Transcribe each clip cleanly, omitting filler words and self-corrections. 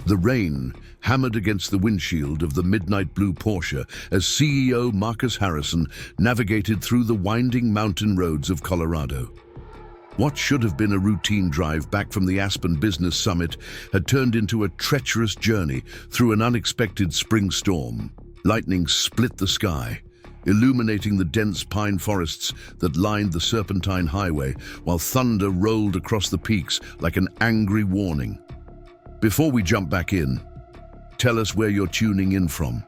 The rain hammered against the windshield of the midnight blue Porsche as CEO Marcus Harrison navigated through the winding mountain roads of Colorado. What should have been a routine drive back from the Aspen Business Summit had turned into a treacherous journey through an unexpected spring storm. Lightning split the sky, illuminating the dense pine forests that lined the Serpentine Highway, while thunder rolled across the peaks like an angry warning. Before we jump back in, tell us where you're tuning in from.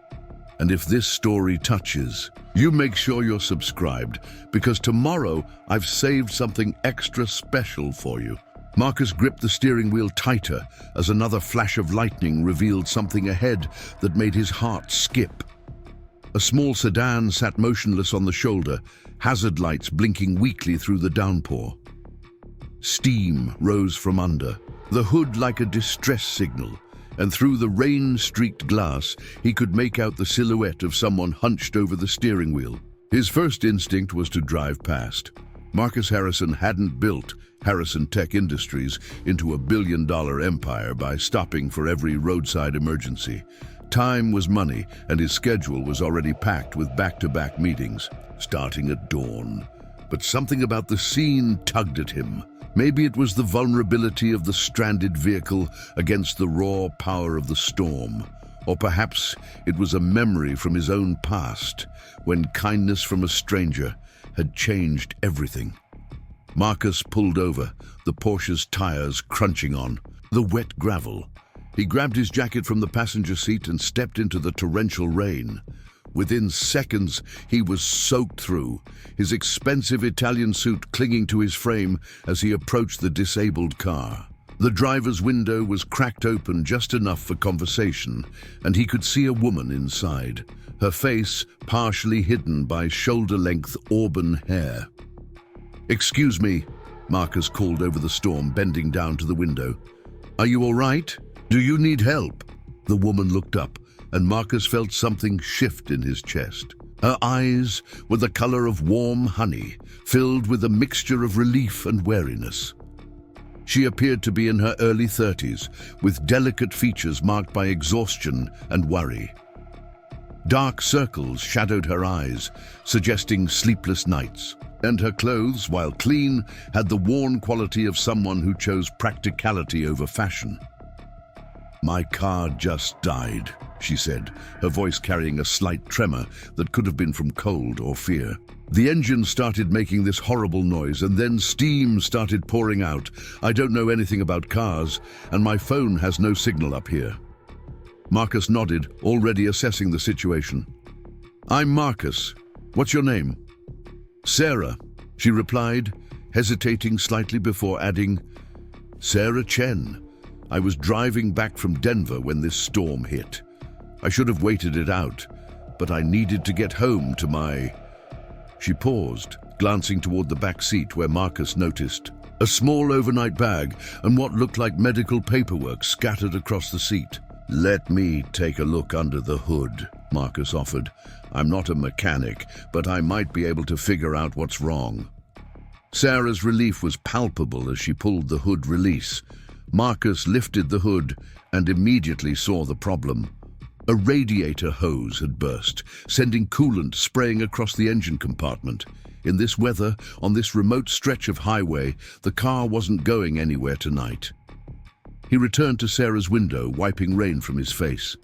And if this story touches, you make sure you're subscribed, because tomorrow I've saved something extra special for you. Marcus gripped the steering wheel tighter as another flash of lightning revealed something ahead that made his heart skip. A small sedan sat motionless on the shoulder, hazard lights blinking weakly through the downpour. Steam rose from under, the hood like a distress signal, and through the rain-streaked glass, he could make out the silhouette of someone hunched over the steering wheel. His first instinct was to drive past. Marcus Harrison hadn't built Harrison Tech Industries into a billion-dollar empire by stopping for every roadside emergency. Time was money, and his schedule was already packed with back-to-back meetings, starting at dawn. But something about the scene tugged at him. Maybe it was the vulnerability of the stranded vehicle against the raw power of the storm. Or perhaps it was a memory from his own past, when kindness from a stranger had changed everything. Marcus pulled over, the Porsche's tires crunching on the wet gravel. He grabbed his jacket from the passenger seat and stepped into the torrential rain. Within seconds, he was soaked through, his expensive Italian suit clinging to his frame as he approached the disabled car. The driver's window was cracked open just enough for conversation, and he could see a woman inside, her face partially hidden by shoulder-length auburn hair. "Excuse me," Marcus called over the storm, bending down to the window. "Are you all right? Do you need help?" The woman looked up, and Marcus felt something shift in his chest. Her eyes were the color of warm honey, filled with a mixture of relief and wariness. She appeared to be in her early 30s, with delicate features marked by exhaustion and worry. Dark circles shadowed her eyes, suggesting sleepless nights, and her clothes, while clean, had the worn quality of someone who chose practicality over fashion. "My car just died," she said, her voice carrying a slight tremor that could have been from cold or fear. "The engine started making this horrible noise, and then steam started pouring out. I don't know anything about cars, and my phone has no signal up here." Marcus nodded, already assessing the situation. "I'm Marcus. What's your name?" "Sarah," she replied, hesitating slightly before adding, "Sarah Chen. I was driving back from Denver when this storm hit. I should have waited it out, but I needed to get home to my..." She paused, glancing toward the back seat where Marcus noticed a small overnight bag and what looked like medical paperwork scattered across the seat. "Let me take a look under the hood," Marcus offered. "I'm not a mechanic, but I might be able to figure out what's wrong." Sarah's relief was palpable as she pulled the hood release. Marcus lifted the hood and immediately saw the problem. A radiator hose had burst, sending coolant spraying across the engine compartment. In this weather, on this remote stretch of highway, the car wasn't going anywhere tonight. He returned to Sarah's window, wiping rain from his face.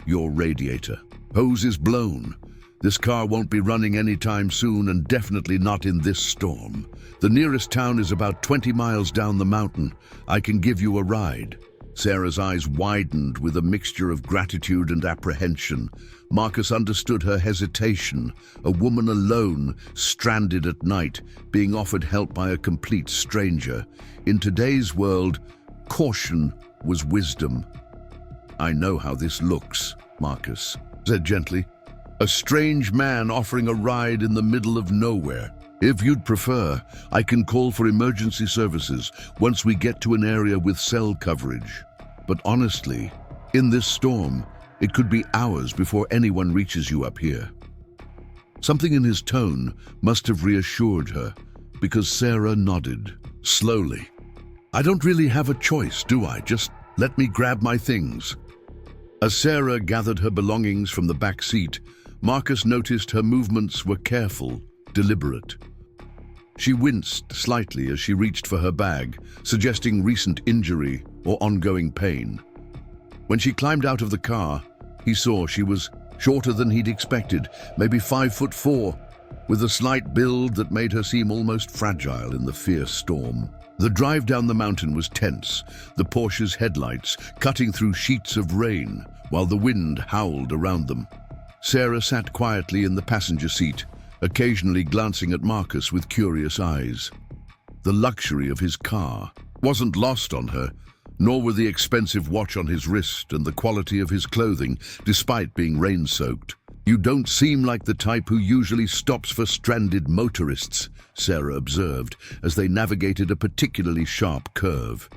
"Your radiator. Hose is blown. This car won't be running anytime soon, and definitely not in this storm. The nearest town is about 20 miles down the mountain. I can give you a ride." Sarah's eyes widened with a mixture of gratitude and apprehension. Marcus understood her hesitation, a woman alone, stranded at night, being offered help by a complete stranger. In today's world, caution was wisdom. "I know how this looks," Marcus said gently. "A strange man offering a ride in the middle of nowhere. If you'd prefer, I can call for emergency services once we get to an area with cell coverage. But honestly, in this storm, it could be hours before anyone reaches you up here." Something in his tone must have reassured her, because Sarah nodded, slowly. "I don't really have a choice, do I? Just Let me grab my things." As Sarah gathered her belongings from the back seat, Marcus noticed her movements were careful, deliberate. She winced slightly as she reached for her bag, suggesting recent injury or ongoing pain. When she climbed out of the car, he saw she was shorter than he'd expected, maybe 5'4", with a slight build that made her seem almost fragile in the fierce storm. The drive down the mountain was tense, the Porsche's headlights cutting through sheets of rain while the wind howled around them. Sarah sat quietly in the passenger seat, occasionally glancing at Marcus with curious eyes. The luxury of his car wasn't lost on her, nor were the expensive watch on his wrist and the quality of his clothing, despite being rain-soaked. "You don't seem like the type who usually stops for stranded motorists," Sarah observed as they navigated a particularly sharp curve.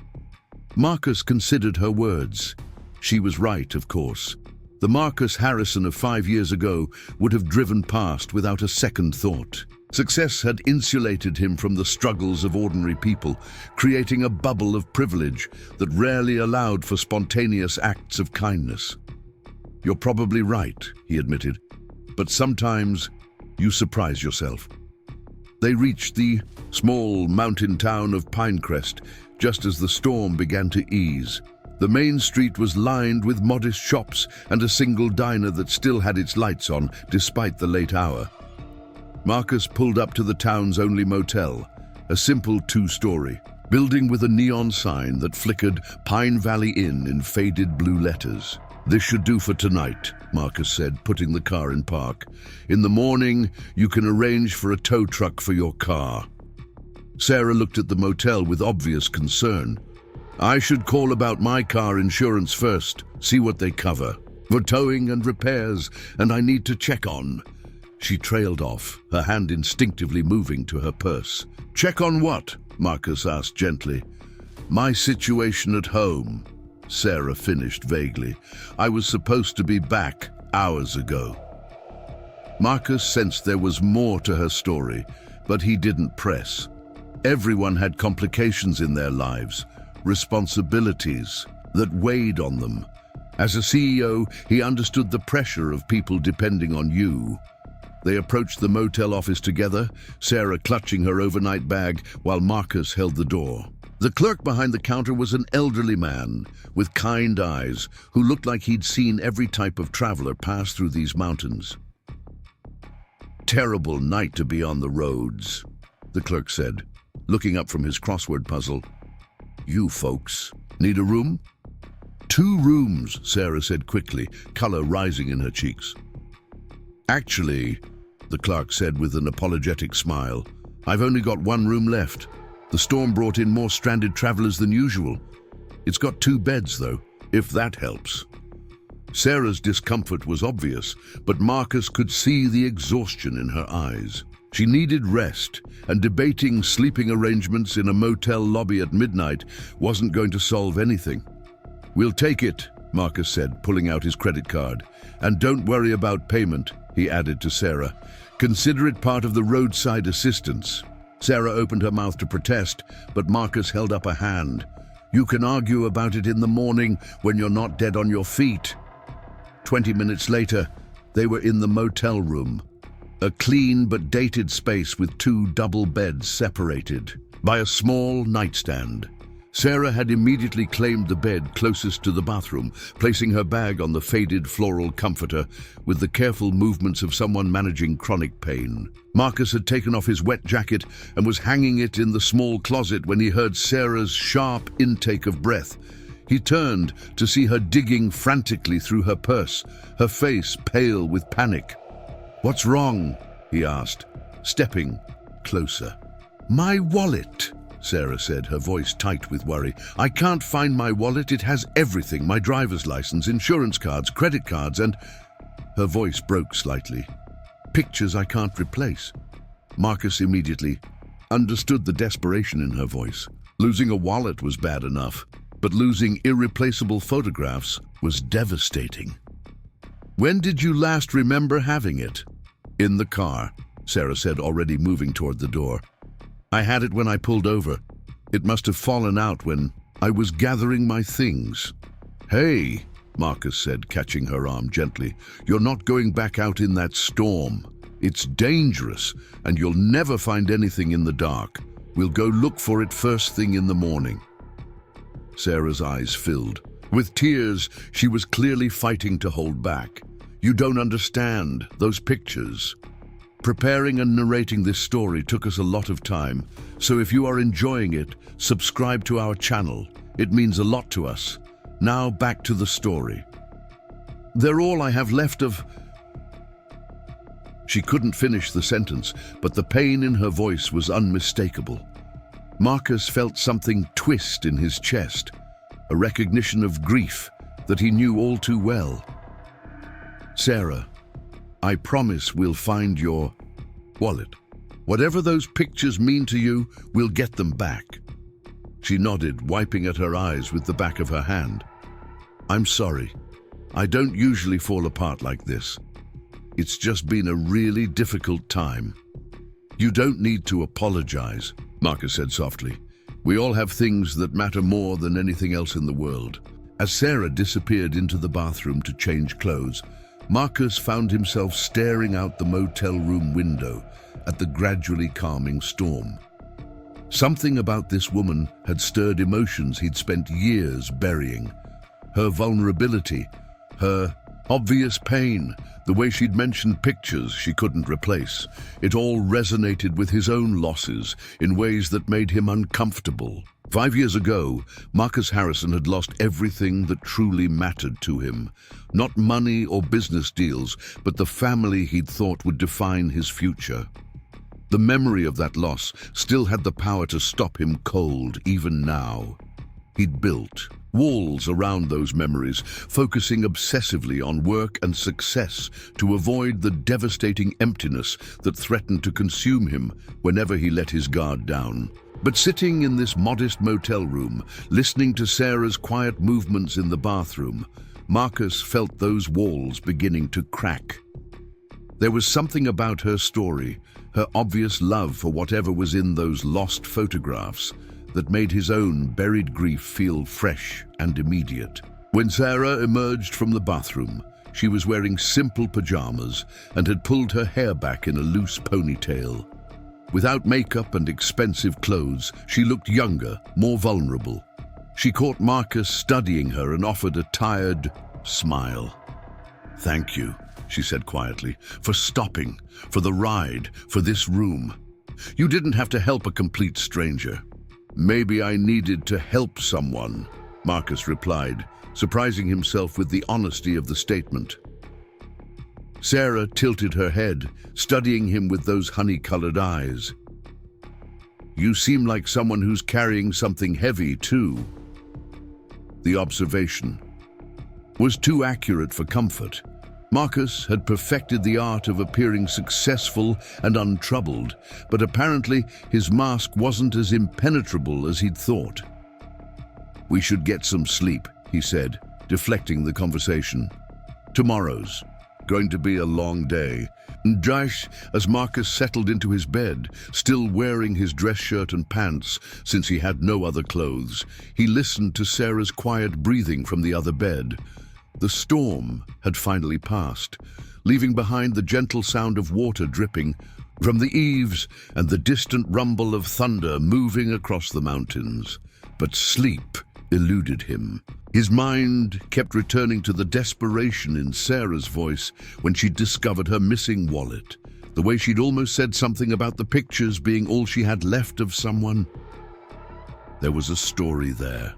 Marcus considered her words. She was right, of course. The Marcus Harrison of 5 years ago would have driven past without a second thought. Success had insulated him from the struggles of ordinary people, creating a bubble of privilege that rarely allowed for spontaneous acts of kindness. "You're probably right," he admitted, "but sometimes you surprise yourself." They reached the small mountain town of Pinecrest just as the storm began to ease. The main street was lined with modest shops and a single diner that still had its lights on despite the late hour. Marcus pulled up to the town's only motel, a simple 2-story building with a neon sign that flickered Pine Valley Inn in faded blue letters. "This should do for tonight," Marcus said, putting the car in park. "In the morning, you can arrange for a tow truck for your car." Sarah looked at the motel with obvious concern. "I should call about my car insurance first, see what they cover. For towing and repairs, and I need to check on." She trailed off, her hand instinctively moving to her purse. "Check on what?" Marcus asked gently. "My situation at home," Sarah finished vaguely. "I was supposed to be back hours ago." Marcus sensed there was more to her story, but he didn't press. Everyone had complications in their lives, responsibilities that weighed on them. As a CEO, he understood the pressure of people depending on you. They approached the motel office together, Sarah clutching her overnight bag while Marcus held the door. The clerk behind the counter was an elderly man with kind eyes who looked like he'd seen every type of traveler pass through these mountains. "Terrible night to be on the roads," the clerk said, looking up from his crossword puzzle. "You folks need a room?" "2 rooms," Sarah said quickly, color rising in her cheeks. "Actually," the clerk said with an apologetic smile, "I've only got 1 room left. The storm brought in more stranded travelers than usual. It's got 2 beds, though, if that helps." Sarah's discomfort was obvious, but Marcus could see the exhaustion in her eyes. She needed rest, and debating sleeping arrangements in a motel lobby at midnight wasn't going to solve anything. "We'll take it," Marcus said, pulling out his credit card. "And don't worry about payment," he added to Sarah. "Consider it part of the roadside assistance." Sarah opened her mouth to protest, but Marcus held up a hand. "You can argue about it in the morning when you're not dead on your feet." 20 minutes later, they were in the motel room, a clean but dated space with 2 double beds separated by a small nightstand. Sarah had immediately claimed the bed closest to the bathroom, placing her bag on the faded floral comforter with the careful movements of someone managing chronic pain. Marcus had taken off his wet jacket and was hanging it in the small closet when he heard Sarah's sharp intake of breath. He turned to see her digging frantically through her purse, her face pale with panic. "What's wrong?" he asked, stepping closer. "My wallet," Sarah said, her voice tight with worry. "I can't find my wallet. It has everything, my driver's license, insurance cards, credit cards, and..." Her voice broke slightly. "Pictures I can't replace." Marcus immediately understood the desperation in her voice. Losing a wallet was bad enough, but losing irreplaceable photographs was devastating. "When did you last remember having it?" "In the car," Sarah said, already moving toward the door. "I had it when I pulled over. It must have fallen out when..." I was gathering my things. Hey, Marcus said, catching her arm gently. You're not going back out in that storm. It's dangerous, and you'll never find anything in the dark. We'll go look for it first thing in the morning. Sarah's eyes filled. With tears, she was clearly fighting to hold back. You don't understand, those pictures. Preparing and narrating this story took us a lot of time, so if you are enjoying it, subscribe to our channel. It means a lot to us. Now back to the story. They're all I have left of... She couldn't finish the sentence, but the pain in her voice was unmistakable. Marcus felt something twist in his chest, a recognition of grief that he knew all too well. Sarah, I promise we'll find your wallet. Whatever those pictures mean to you, we'll get them back. She nodded, wiping at her eyes with the back of her hand. I'm sorry. I don't usually fall apart like this. It's just been a really difficult time. You don't need to apologize, Marcus said softly. We all have things that matter more than anything else in the world. As Sarah disappeared into the bathroom to change clothes, Marcus found himself staring out the motel room window at the gradually calming storm. Something about this woman had stirred emotions he'd spent years burying. Her vulnerability, her obvious pain, the way she'd mentioned pictures she couldn't replace. It all resonated with his own losses in ways that made him uncomfortable. 5 years ago, Marcus Harrison had lost everything that truly mattered to him. Not money or business deals, but the family he'd thought would define his future. The memory of that loss still had the power to stop him cold, even now. He'd built walls around those memories, focusing obsessively on work and success to avoid the devastating emptiness that threatened to consume him whenever he let his guard down. But sitting in this modest motel room, listening to Sarah's quiet movements in the bathroom, Marcus felt those walls beginning to crack. There was something about her story, her obvious love for whatever was in those lost photographs, that made his own buried grief feel fresh and immediate. When Sarah emerged from the bathroom, she was wearing simple pajamas and had pulled her hair back in a loose ponytail. Without makeup and expensive clothes, she looked younger, more vulnerable. She caught Marcus studying her and offered a tired smile. "Thank you," she said quietly, "for stopping, for the ride, for this room. You didn't have to help a complete stranger." "Maybe I needed to help someone," Marcus replied, surprising himself with the honesty of the statement. Sarah tilted her head, studying him with those honey-colored eyes. "You seem like someone who's carrying something heavy, too." The observation was too accurate for comfort. Marcus had perfected the art of appearing successful and untroubled, but apparently his mask wasn't as impenetrable as he'd thought. "We should get some sleep," he said, deflecting the conversation. "Tomorrow's going to be a long day." And as Marcus settled into his bed, still wearing his dress shirt and pants since he had no other clothes, he listened to Sarah's quiet breathing from the other bed. The storm had finally passed, leaving behind the gentle sound of water dripping from the eaves and the distant rumble of thunder moving across the mountains. But sleep eluded him. His mind kept returning to the desperation in Sarah's voice when she discovered her missing wallet, the way she'd almost said something about the pictures being all she had left of someone. There was a story there,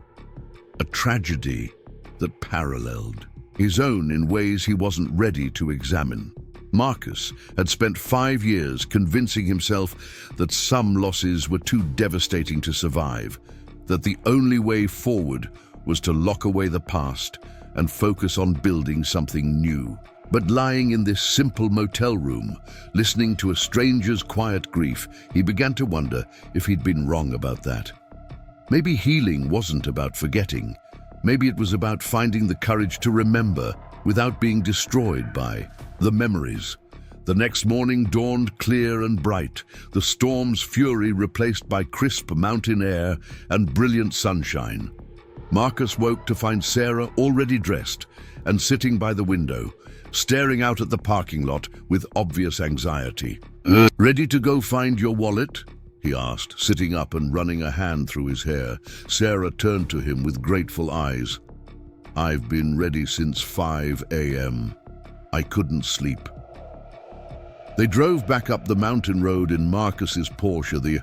a tragedy that paralleled his own in ways he wasn't ready to examine. Marcus had spent 5 years convincing himself that some losses were too devastating to survive, that the only way forward was to lock away the past and focus on building something new. But lying in this simple motel room, listening to a stranger's quiet grief, he began to wonder if he'd been wrong about that. Maybe healing wasn't about forgetting. Maybe it was about finding the courage to remember without being destroyed by the memories. The next morning dawned clear and bright, the storm's fury replaced by crisp mountain air and brilliant sunshine. Marcus woke to find Sarah already dressed and sitting by the window, staring out at the parking lot with obvious anxiety. "Ready to go find your wallet?" he asked, sitting up and running a hand through his hair. Sarah turned to him with grateful eyes. "I've been ready since 5 a.m. I couldn't sleep." They drove back up the mountain road in Marcus's Porsche, the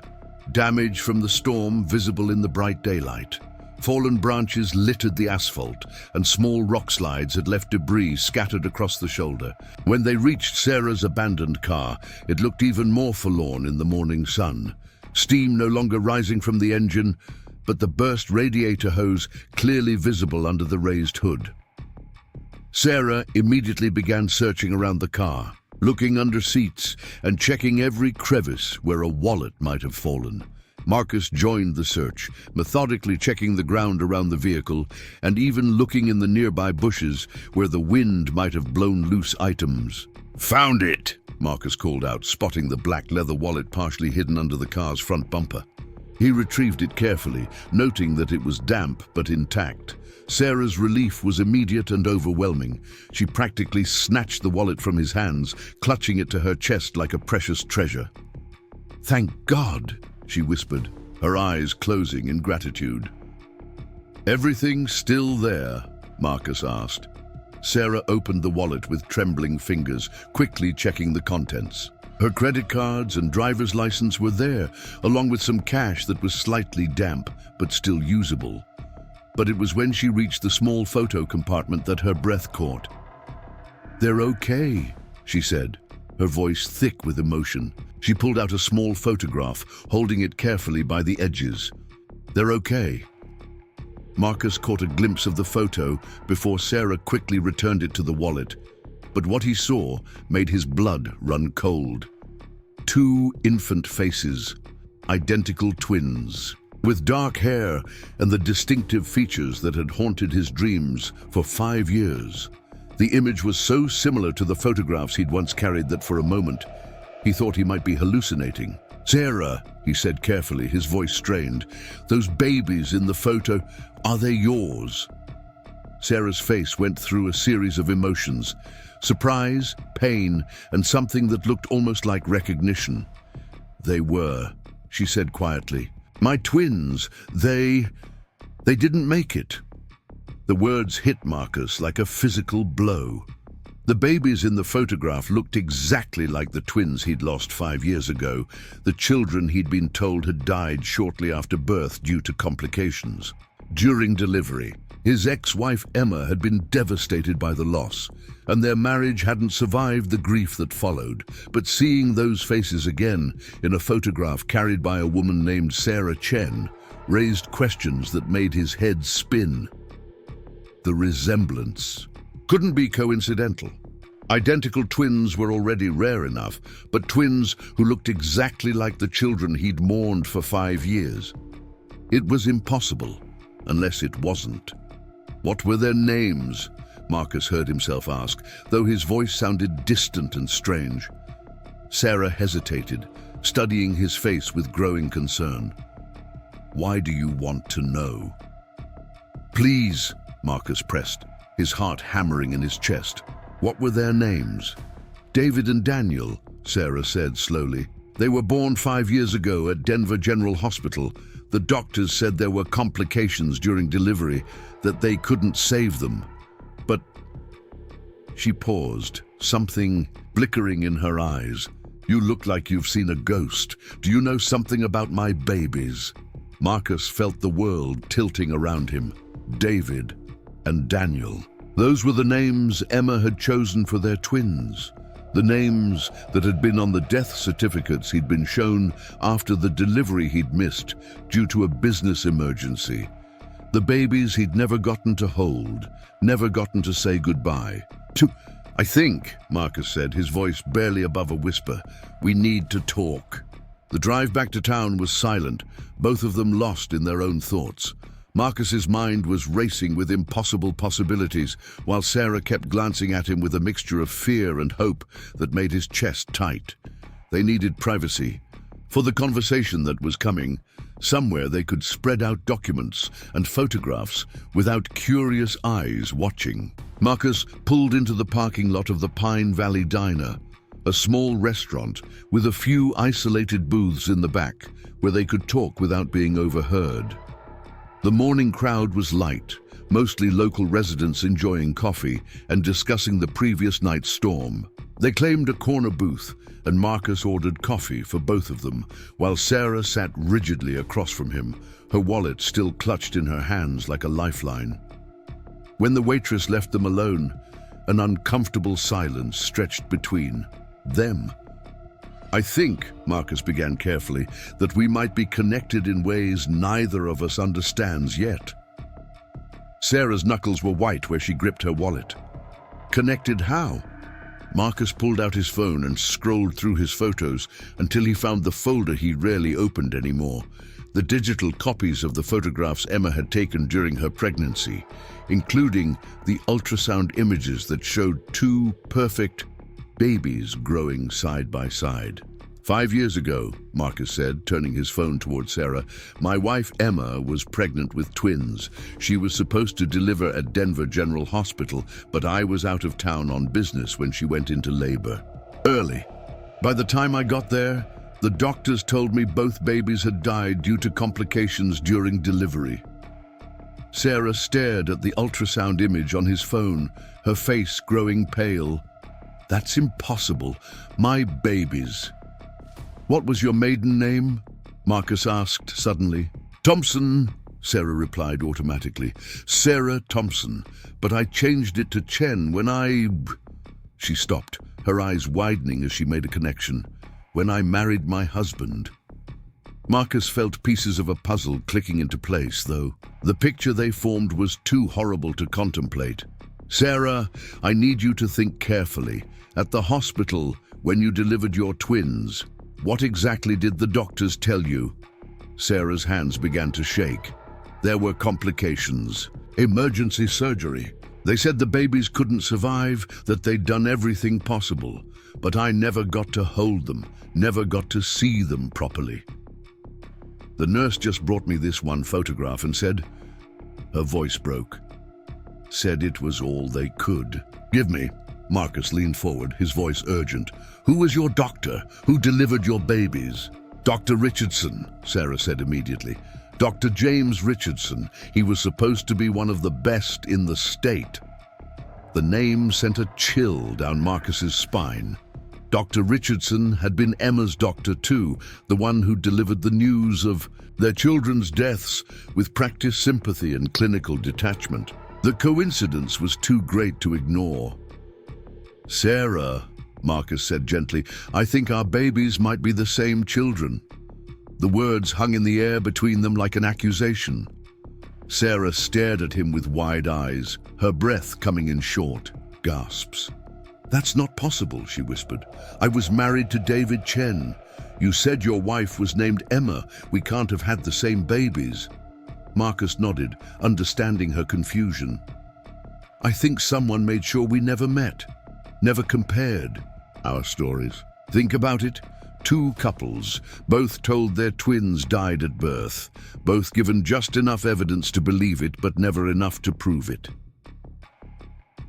damage from the storm visible in the bright daylight. Fallen branches littered the asphalt, and small rock slides had left debris scattered across the shoulder. When they reached Sarah's abandoned car, it looked even more forlorn in the morning sun. Steam no longer rising from the engine, but the burst radiator hose clearly visible under the raised hood. Sarah immediately began searching around the car, looking under seats and checking every crevice where a wallet might have fallen. Marcus joined the search, methodically checking the ground around the vehicle and even looking in the nearby bushes where the wind might have blown loose items. "Found it!" Marcus called out, spotting the black leather wallet partially hidden under the car's front bumper. He retrieved it carefully, noting that it was damp but intact. Sarah's relief was immediate and overwhelming. She practically snatched the wallet from his hands, clutching it to her chest like a precious treasure. "Thank God!" she whispered, her eyes closing in gratitude. "Everything still there?" Marcus asked. Sarah opened the wallet with trembling fingers, quickly checking the contents. Her credit cards and driver's license were there, along with some cash that was slightly damp, but still usable. But it was when she reached the small photo compartment that her breath caught. "They're okay," she said, her voice thick with emotion. She pulled out a small photograph, holding it carefully by the edges. "They're okay." Marcus caught a glimpse of the photo before Sarah quickly returned it to the wallet. But what he saw made his blood run cold. 2 infant faces, identical twins, with dark hair and the distinctive features that had haunted his dreams for 5 years. The image was so similar to the photographs he'd once carried that for a moment, he thought he might be hallucinating. "Sarah," he said carefully, his voice strained, "those babies in the photo, are they yours?" Sarah's face went through a series of emotions: surprise, pain, and something that looked almost like recognition. "They were," she said quietly. "My twins, they didn't make it." The words hit Marcus like a physical blow. The babies in the photograph looked exactly like the twins he'd lost 5 years ago, the children he'd been told had died shortly after birth due to complications. During delivery, his ex-wife Emma had been devastated by the loss, and their marriage hadn't survived the grief that followed. But seeing those faces again in a photograph carried by a woman named Sarah Chen raised questions that made his head spin. The resemblance couldn't be coincidental. Identical twins were already rare enough, but twins who looked exactly like the children he'd mourned for 5 years. It was impossible, unless it wasn't. What were their names? Marcus heard himself ask, though his voice sounded distant and strange. Sarah hesitated, studying his face with growing concern. "Why do you want to know?" "Please," Marcus pressed, his heart hammering in his chest. "What were their names?" "David and Daniel," Sarah said slowly. "They were born 5 years ago at Denver General Hospital. The doctors said there were complications during delivery, that they couldn't save them. But..." She paused, something flickering in her eyes. "You look like you've seen a ghost. Do you know something about my babies?" Marcus felt the world tilting around him. David and Daniel. Those were the names Emma had chosen for their twins. The names that had been on the death certificates he'd been shown after the delivery he'd missed due to a business emergency. The babies he'd never gotten to hold, never gotten to say goodbye. "I think," Marcus said, his voice barely above a whisper, "we need to talk." The drive back to town was silent, both of them lost in their own thoughts. Marcus's mind was racing with impossible possibilities, while Sarah kept glancing at him with a mixture of fear and hope that made his chest tight. They needed privacy, For the conversation that was coming, somewhere they could spread out documents and photographs without curious eyes watching. Marcus pulled into the parking lot of the Pine Valley Diner, a small restaurant with a few isolated booths in the back where they could talk without being overheard. The morning crowd was light, mostly local residents enjoying coffee and discussing the previous night's storm. They claimed a corner booth, and Marcus ordered coffee for both of them, while Sarah sat rigidly across from him, her wallet still clutched in her hands like a lifeline. When the waitress left them alone, an uncomfortable silence stretched between them. "I think," Marcus began carefully, "that we might be connected in ways neither of us understands yet." Sarah's knuckles were white where she gripped her wallet. "Connected how?" Marcus pulled out his phone and scrolled through his photos until he found the folder he rarely opened anymore, the digital copies of the photographs Emma had taken during her pregnancy, including the ultrasound images that showed two perfect babies growing side by side. "5 years ago," Marcus said, turning his phone toward Sarah, "my wife Emma was pregnant with twins. She was supposed to deliver at Denver General Hospital, but I was out of town on business when she went into labor. Early. By the time I got there, the doctors told me both babies had died due to complications during delivery." Sarah stared at the ultrasound image on his phone, her face growing pale. "That's impossible. My babies." "What was your maiden name?" Marcus asked suddenly. "Thompson," Sarah replied automatically. "Sarah Thompson, but I changed it to Chen when I—" She stopped, her eyes widening as she made a connection. "When I married my husband." Marcus felt pieces of a puzzle clicking into place, though. The picture they formed was too horrible to contemplate. "Sarah, I need you to think carefully. At the hospital, when you delivered your twins, what exactly did the doctors tell you?" Sarah's hands began to shake. "There were complications. Emergency surgery. They said the babies couldn't survive, that they'd done everything possible. But I never got to hold them, never got to see them properly. The nurse just brought me this one photograph and said," her voice broke, "said it was all they could." "Give me." Marcus leaned forward, his voice urgent. "Who was your doctor? Who delivered your babies?" "Dr. Richardson," Sarah said immediately. "Dr. James Richardson. He was supposed to be one of the best in the state." The name sent a chill down Marcus's spine. Dr. Richardson had been Emma's doctor too, the one who delivered the news of their children's deaths with practiced sympathy and clinical detachment. The coincidence was too great to ignore. "Sarah," Marcus said gently, "I think our babies might be the same children." The words hung in the air between them like an accusation. Sarah stared at him with wide eyes, her breath coming in short gasps. "That's not possible," she whispered. "I was married to David Chen. You said your wife was named Emma. We can't have had the same babies." Marcus nodded, understanding her confusion. "I think someone made sure we never met. Never compared our stories. Think about it. 2 couples, both told their twins died at birth, both given just enough evidence to believe it, but never enough to prove it."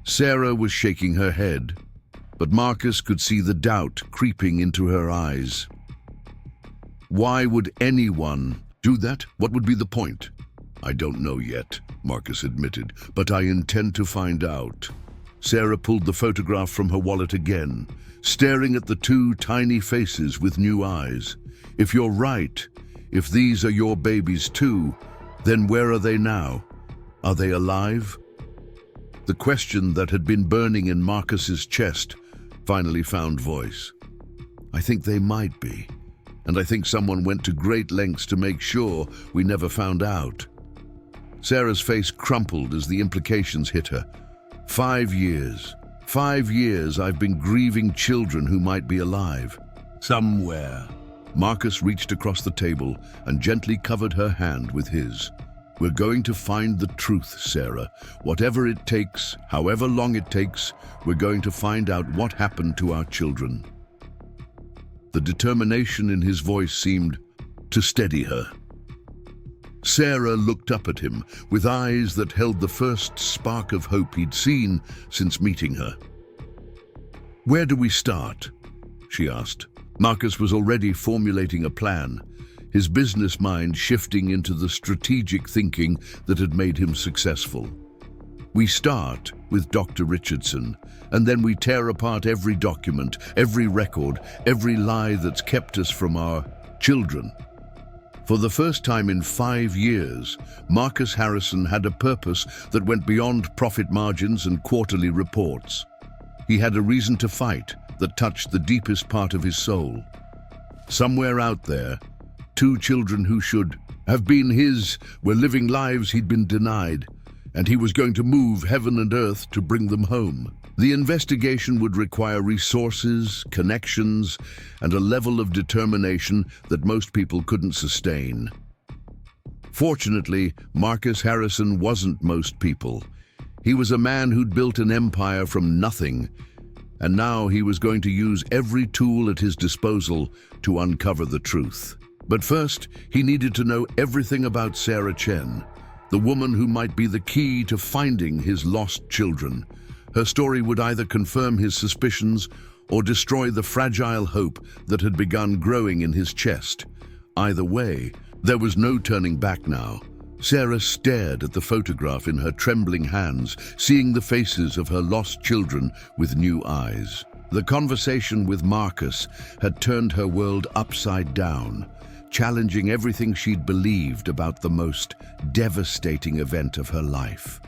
Sarah was shaking her head, but Marcus could see the doubt creeping into her eyes. "Why would anyone do that? What would be the point?" "I don't know yet," Marcus admitted, "but I intend to find out." Sarah pulled the photograph from her wallet again, staring at the 2 tiny faces with new eyes. "If you're right, if these are your babies too, then where are they now? Are they alive?" The question that had been burning in Marcus's chest finally found voice. "I think they might be, and I think someone went to great lengths to make sure we never found out." Sarah's face crumpled as the implications hit her. 5 years. 5 years I've been grieving children who might be alive. Somewhere. Marcus reached across the table and gently covered her hand with his. "We're going to find the truth, Sarah. Whatever it takes, however long it takes, we're going to find out what happened to our children." The determination in his voice seemed to steady her. Sarah looked up at him with eyes that held the first spark of hope he'd seen since meeting her. "Where do we start?" she asked. Marcus was already formulating a plan, his business mind shifting into the strategic thinking that had made him successful. "We start with Dr. Richardson, and then we tear apart every document, every record, every lie that's kept us from our children." For the first time in 5 years, Marcus Harrison had a purpose that went beyond profit margins and quarterly reports. He had a reason to fight that touched the deepest part of his soul. Somewhere out there, 2 children who should have been his were living lives he'd been denied, and he was going to move heaven and earth to bring them home. The investigation would require resources, connections, and a level of determination that most people couldn't sustain. Fortunately, Marcus Harrison wasn't most people. He was a man who'd built an empire from nothing, and now he was going to use every tool at his disposal to uncover the truth. But first, he needed to know everything about Sarah Chen, the woman who might be the key to finding his lost children. Her story would either confirm his suspicions or destroy the fragile hope that had begun growing in his chest. Either way, there was no turning back now. Sarah stared at the photograph in her trembling hands, seeing the faces of her lost children with new eyes. The conversation with Marcus had turned her world upside down, challenging everything she'd believed about the most devastating event of her life.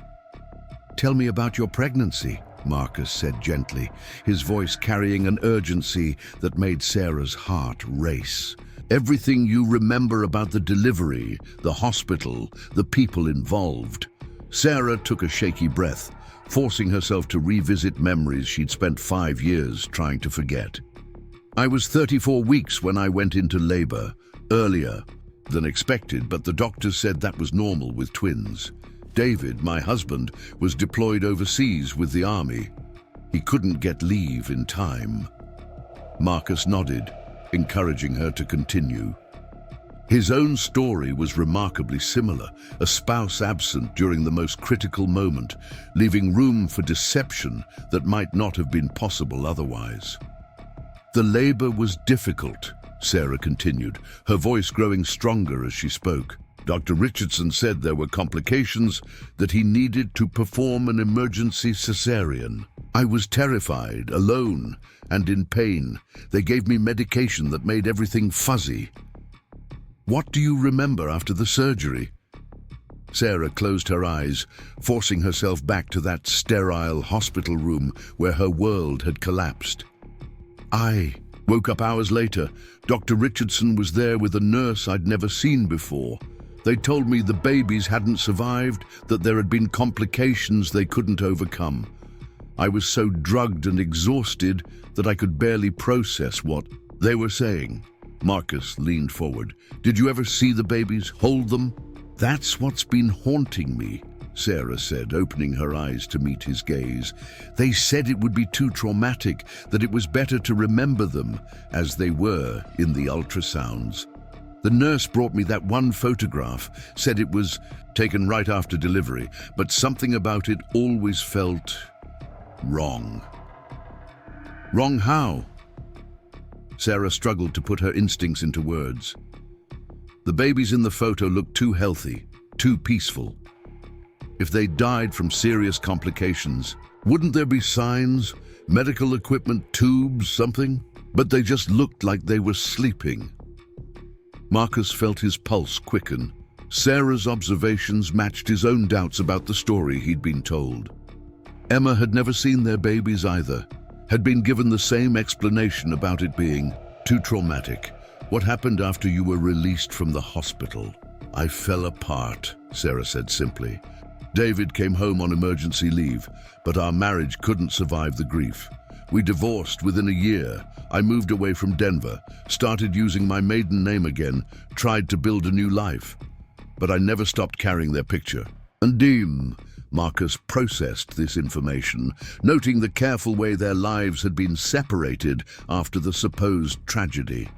"Tell me about your pregnancy," Marcus said gently, his voice carrying an urgency that made Sarah's heart race. "Everything you remember about the delivery, the hospital, the people involved." Sarah took a shaky breath, forcing herself to revisit memories she'd spent 5 years trying to forget. "I was 34 weeks when I went into labor, earlier than expected, but the doctors said that was normal with twins. David, my husband, was deployed overseas with the army. He couldn't get leave in time." Marcus nodded, encouraging her to continue. His own story was remarkably similar, a spouse absent during the most critical moment, leaving room for deception that might not have been possible otherwise. "The labor was difficult," Sarah continued, her voice growing stronger as she spoke. "Dr. Richardson said there were complications, that he needed to perform an emergency cesarean. I was terrified, alone, and in pain. They gave me medication that made everything fuzzy." "What do you remember after the surgery?" Sarah closed her eyes, forcing herself back to that sterile hospital room where her world had collapsed. "I woke up hours later. Dr. Richardson was there with a nurse I'd never seen before. They told me the babies hadn't survived, that there had been complications they couldn't overcome. I was so drugged and exhausted that I could barely process what they were saying." Marcus leaned forward. "Did you ever see the babies, hold them?" "That's what's been haunting me," Sarah said, opening her eyes to meet his gaze. "They said it would be too traumatic, that it was better to remember them as they were in the ultrasounds. The nurse brought me that one photograph, said it was taken right after delivery, but something about it always felt wrong." "Wrong how?" Sarah struggled to put her instincts into words. "The babies in the photo looked too healthy, too peaceful. If they died from serious complications, wouldn't there be signs, medical equipment, tubes, something? But they just looked like they were sleeping." Marcus felt his pulse quicken. Sarah's observations matched his own doubts about the story he'd been told. Emma had never seen their babies either, had been given the same explanation about it being too traumatic. "What happened after you were released from the hospital?" "I fell apart," Sarah said simply. "David came home on emergency leave, but our marriage couldn't survive the grief. We divorced within a year. I moved away from Denver, started using my maiden name again, tried to build a new life. But I never stopped carrying their picture." "Andim," Marcus processed this information, noting the careful way their lives had been separated after the supposed tragedy.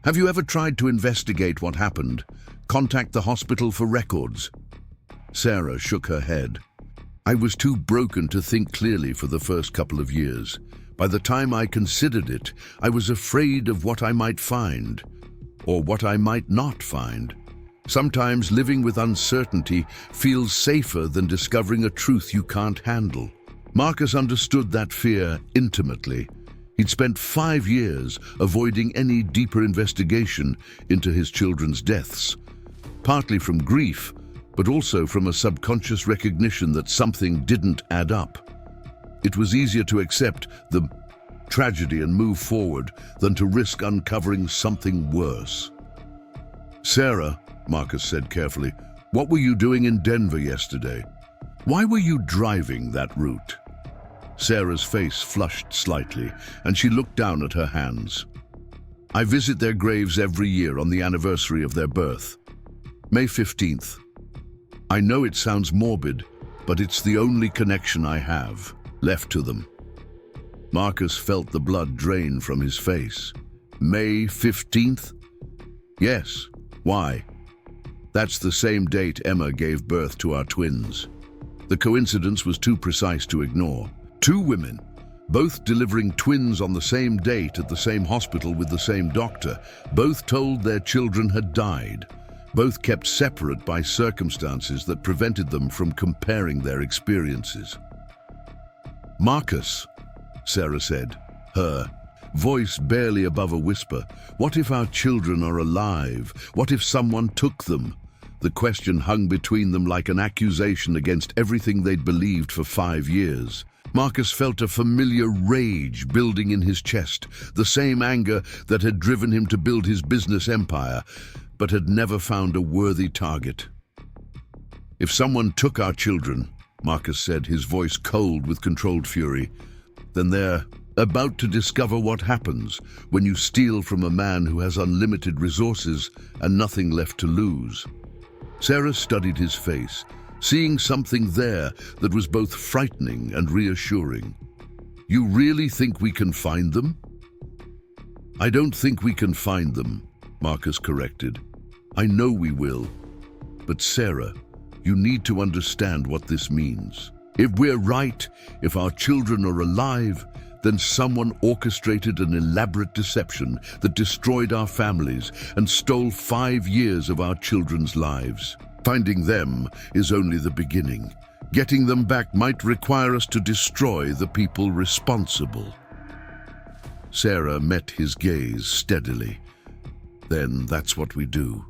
"Have you ever tried to investigate what happened? Contact the hospital for records?" Sarah shook her head. "I was too broken to think clearly for the first couple of years. By the time I considered it, I was afraid of what I might find, or what I might not find. Sometimes living with uncertainty feels safer than discovering a truth you can't handle." Marcus understood that fear intimately. He'd spent 5 years avoiding any deeper investigation into his children's deaths, partly from grief, but also from a subconscious recognition that something didn't add up. It was easier to accept the tragedy and move forward than to risk uncovering something worse. "Sarah," Marcus said carefully, "what were you doing in Denver yesterday? Why were you driving that route?" Sarah's face flushed slightly, and she looked down at her hands. "I visit their graves every year on the anniversary of their birth. May 15th. I know it sounds morbid, but it's the only connection I have left to them." Marcus felt the blood drain from his face. "May 15th? Yes. Why?" "That's the same date Emma gave birth to our twins." The coincidence was too precise to ignore. 2 women, both delivering twins on the same date at the same hospital with the same doctor, both told their children had died, both kept separate by circumstances that prevented them from comparing their experiences. "Marcus," Sarah said, her voice barely above a whisper, "what if our children are alive? What if someone took them?" The question hung between them like an accusation against everything they'd believed for 5 years. Marcus felt a familiar rage building in his chest, the same anger that had driven him to build his business empire, but had never found a worthy target. "If someone took our children," Marcus said, his voice cold with controlled fury, "then they're about to discover what happens when you steal from a man who has unlimited resources and nothing left to lose." Sarah studied his face, seeing something there that was both frightening and reassuring. "You really think we can find them?" "I don't think we can find them," Marcus corrected. "I know we will. But Sarah, you need to understand what this means. If we're right, if our children are alive, then someone orchestrated an elaborate deception that destroyed our families and stole 5 years of our children's lives. Finding them is only the beginning. Getting them back might require us to destroy the people responsible." Sarah met his gaze steadily. "Then that's what we do."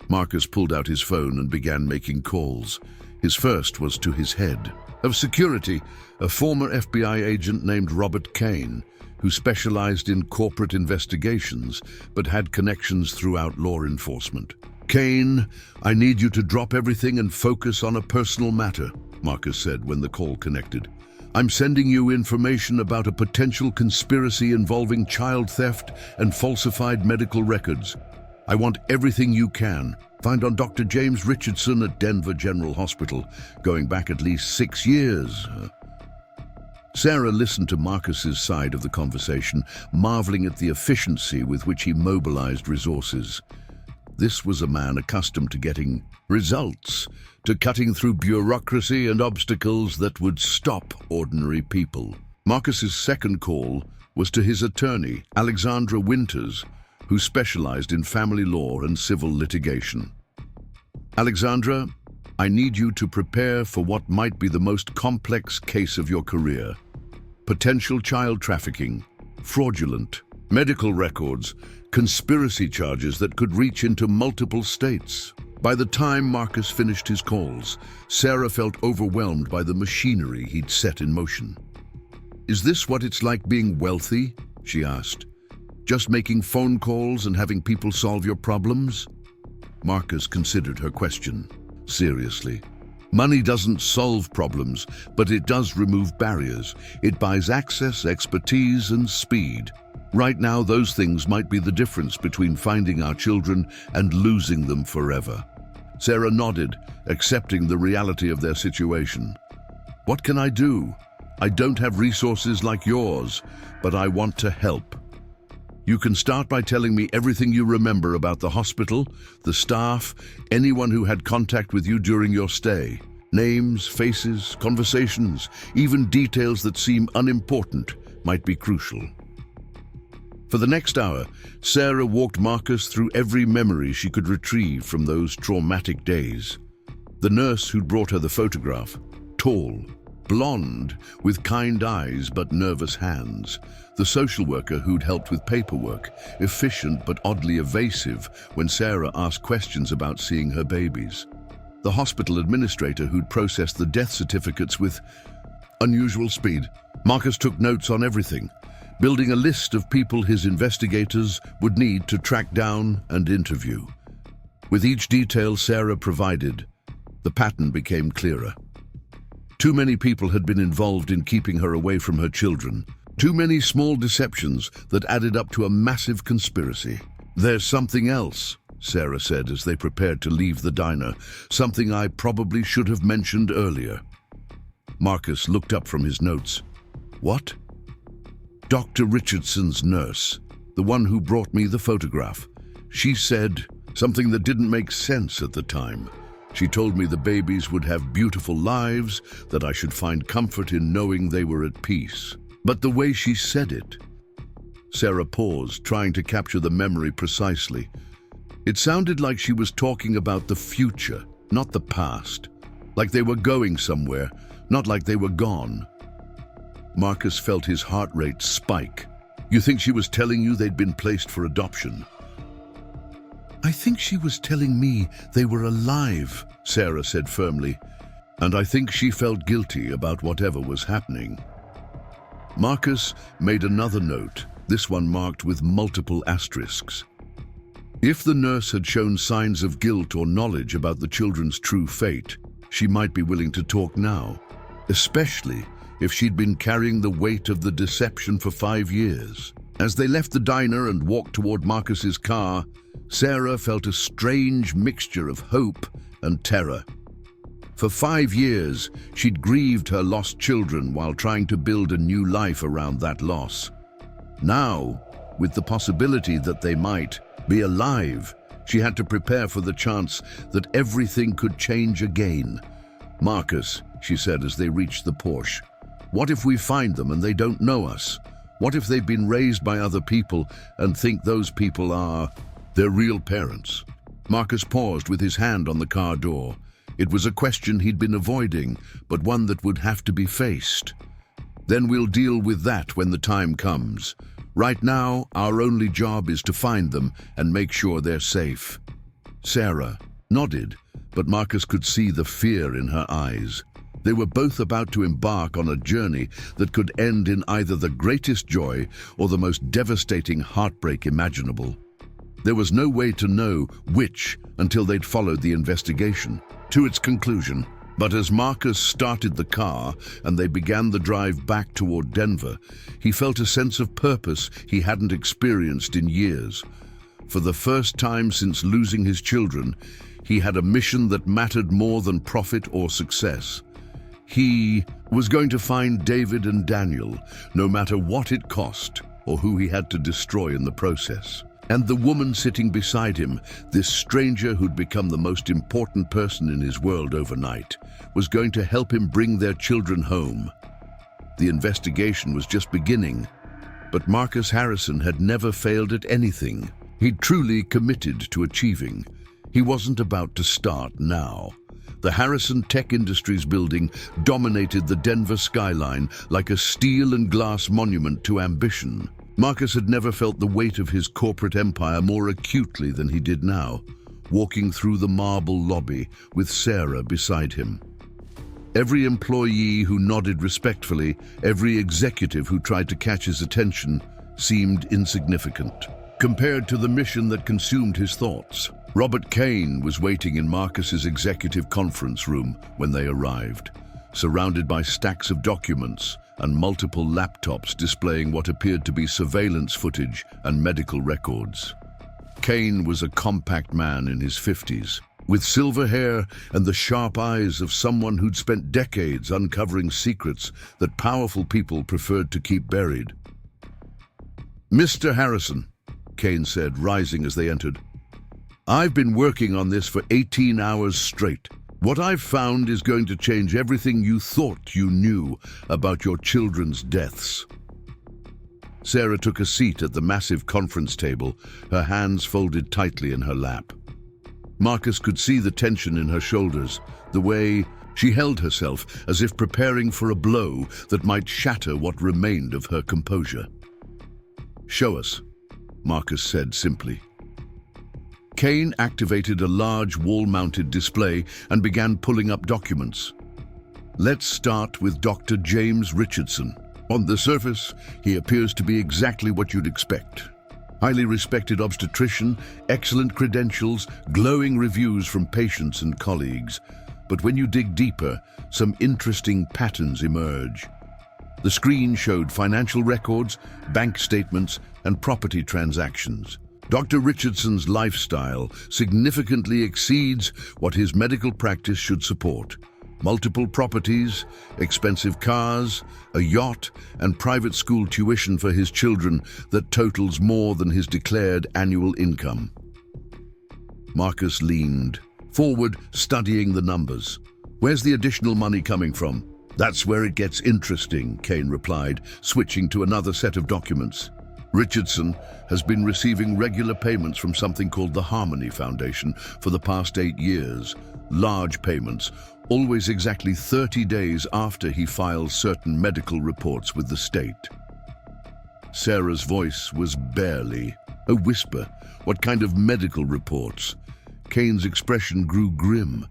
Marcus pulled out his phone and began making calls. His first was to his head of security, a former FBI agent named Robert Kane, who specialized in corporate investigations but had connections throughout law enforcement. "Kane, I need you to drop everything and focus on a personal matter," Marcus said when the call connected. "I'm sending you information about a potential conspiracy involving child theft and falsified medical records. I want everything you can. Find on Dr. James Richardson at Denver General Hospital, going back at least 6 years." Sarah listened to Marcus's side of the conversation, marveling at the efficiency with which he mobilized resources. This was a man accustomed to getting results, to cutting through bureaucracy and obstacles that would stop ordinary people. Marcus's second call was to his attorney, Alexandra Winters, who specialized in family law and civil litigation. "Alexandra, I need you to prepare for what might be the most complex case of your career. Potential child trafficking, fraudulent, medical records, conspiracy charges that could reach into multiple states." By the time Marcus finished his calls, Sarah felt overwhelmed by the machinery he'd set in motion. "Is this what it's like being wealthy?" she asked. "Just making phone calls and having people solve your problems?" Marcus considered her question seriously. "Money doesn't solve problems, but it does remove barriers. It buys access, expertise, and speed. Right now, those things might be the difference between finding our children and losing them forever." Sarah nodded, accepting the reality of their situation. "What can I do? I don't have resources like yours, but I want to help. You can start by telling me everything you remember about the hospital, the staff, anyone who had contact with you during your stay. Names, faces, conversations, even details that seem unimportant might be crucial." For the next hour, Sarah walked Marcus through every memory she could retrieve from those traumatic days. The nurse who'd brought her the photograph, tall, blonde, with kind eyes but nervous hands. The social worker who'd helped with paperwork, efficient but oddly evasive when Sarah asked questions about seeing her babies. The hospital administrator who'd processed the death certificates with unusual speed. Marcus took notes on everything, building a list of people his investigators would need to track down and interview. With each detail Sarah provided, the pattern became clearer. Too many people had been involved in keeping her away from her children. Too many small deceptions that added up to a massive conspiracy. "There's something else," Sarah said as they prepared to leave the diner. "Something I probably should have mentioned earlier." Marcus looked up from his notes. "What?" "Dr. Richardson's nurse, the one who brought me the photograph. She said something that didn't make sense at the time. She told me the babies would have beautiful lives, that I should find comfort in knowing they were at peace. But the way she said it..." Sarah paused, trying to capture the memory precisely. It sounded like she was talking about the future, not the past. Like they were going somewhere, not like they were gone. Marcus felt his heart rate spike. "You think she was telling you they'd been placed for adoption?" "I think she was telling me they were alive," Sarah said firmly. "And I think she felt guilty about whatever was happening." Marcus made another note, this one marked with multiple asterisks. If the nurse had shown signs of guilt or knowledge about the children's true fate, she might be willing to talk now, especially if she'd been carrying the weight of the deception for 5 years. As they left the diner and walked toward Marcus's car, Sarah felt a strange mixture of hope and terror. For 5 years, she'd grieved her lost children while trying to build a new life around that loss. Now, with the possibility that they might be alive, she had to prepare for the chance that everything could change again. "Marcus," she said as they reached the Porsche, "what if we find them and they don't know us? What if they've been raised by other people and think those people are their real parents?" Marcus paused with his hand on the car door. It was a question he'd been avoiding, but one that would have to be faced. "Then we'll deal with that when the time comes. Right now, our only job is to find them and make sure they're safe." Sarah nodded, but Marcus could see the fear in her eyes. They were both about to embark on a journey that could end in either the greatest joy or the most devastating heartbreak imaginable. There was no way to know which until they'd followed the investigation to its conclusion. But as Marcus started the car and they began the drive back toward Denver, he felt a sense of purpose he hadn't experienced in years. For the first time since losing his children, he had a mission that mattered more than profit or success. He was going to find David and Daniel, no matter what it cost or who he had to destroy in the process. And the woman sitting beside him, this stranger who'd become the most important person in his world overnight, was going to help him bring their children home. The investigation was just beginning, but Marcus Harrison had never failed at anything he'd truly committed to achieving. He wasn't about to start now. The Harrison Tech Industries building dominated the Denver skyline like a steel and glass monument to ambition. Marcus had never felt the weight of his corporate empire more acutely than he did now, walking through the marble lobby with Sarah beside him. Every employee who nodded respectfully, every executive who tried to catch his attention, seemed insignificant compared to the mission that consumed his thoughts. Robert Kane was waiting in Marcus's executive conference room when they arrived, surrounded by stacks of documents and multiple laptops displaying what appeared to be surveillance footage and medical records. Kane was a compact man in his 50s, with silver hair and the sharp eyes of someone who'd spent decades uncovering secrets that powerful people preferred to keep buried. "Mr. Harrison," Kane said, rising as they entered, "I've been working on this for 18 hours straight. What I've found is going to change everything you thought you knew about your children's deaths." Sarah took a seat at the massive conference table, her hands folded tightly in her lap. Marcus could see the tension in her shoulders, the way she held herself as if preparing for a blow that might shatter what remained of her composure. "Show us," Marcus said simply. Kane activated a large wall-mounted display and began pulling up documents. "Let's start with Dr. James Richardson. On the surface, he appears to be exactly what you'd expect. Highly respected obstetrician, excellent credentials, glowing reviews from patients and colleagues. But when you dig deeper, some interesting patterns emerge. The screen showed financial records, bank statements, and property transactions. Dr. Richardson's lifestyle significantly exceeds what his medical practice should support. Multiple properties, expensive cars, a yacht, and private school tuition for his children that totals more than his declared annual income." Marcus leaned forward, studying the numbers. "Where's the additional money coming from?" "That's where it gets interesting," Kane replied, switching to another set of documents. "Richardson has been receiving regular payments from something called the Harmony Foundation for the past 8 years. Large payments, always exactly 30 days after he files certain medical reports with the state." Sarah's voice was barely a whisper. "What kind of medical reports?" Kane's expression grew grim.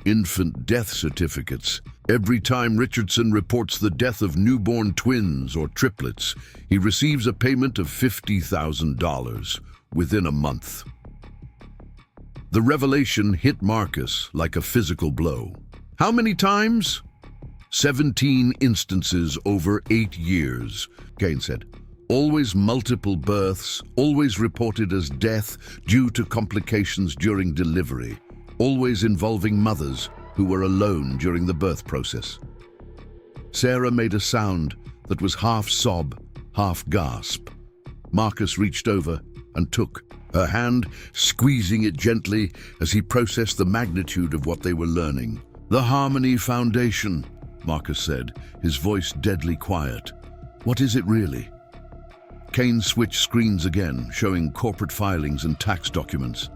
"Infant death certificates. Every time Richardson reports the death of newborn twins or triplets, he receives a payment of $50,000 within a month." The revelation hit Marcus like a physical blow. "How many times?" 17 instances over 8 years, Kane said. "Always multiple births, always reported as death due to complications during delivery, always involving mothers who were alone during the birth process." Sarah made a sound that was half sob, half gasp. Marcus reached over and took her hand, squeezing it gently as he processed the magnitude of what they were learning. "The Harmony Foundation," Marcus said, his voice deadly quiet. "What is it really?" Kane switched screens again, showing corporate filings and tax documents.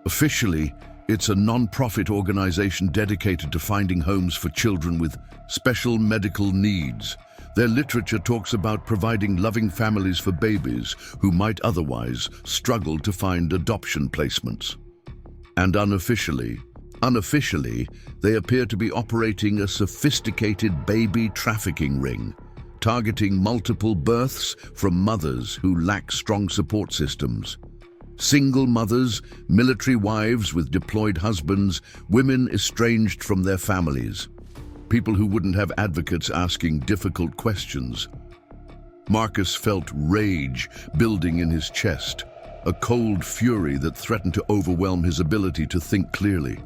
"Officially, it's a non-profit organization dedicated to finding homes for children with special medical needs. Their literature talks about providing loving families for babies who might otherwise struggle to find adoption placements. And unofficially, they appear to be operating a sophisticated baby trafficking ring, targeting multiple births from mothers who lack strong support systems. Single mothers, military wives with deployed husbands, women estranged from their families. People who wouldn't have advocates asking difficult questions." Marcus felt rage building in his chest, a cold fury that threatened to overwhelm his ability to think clearly.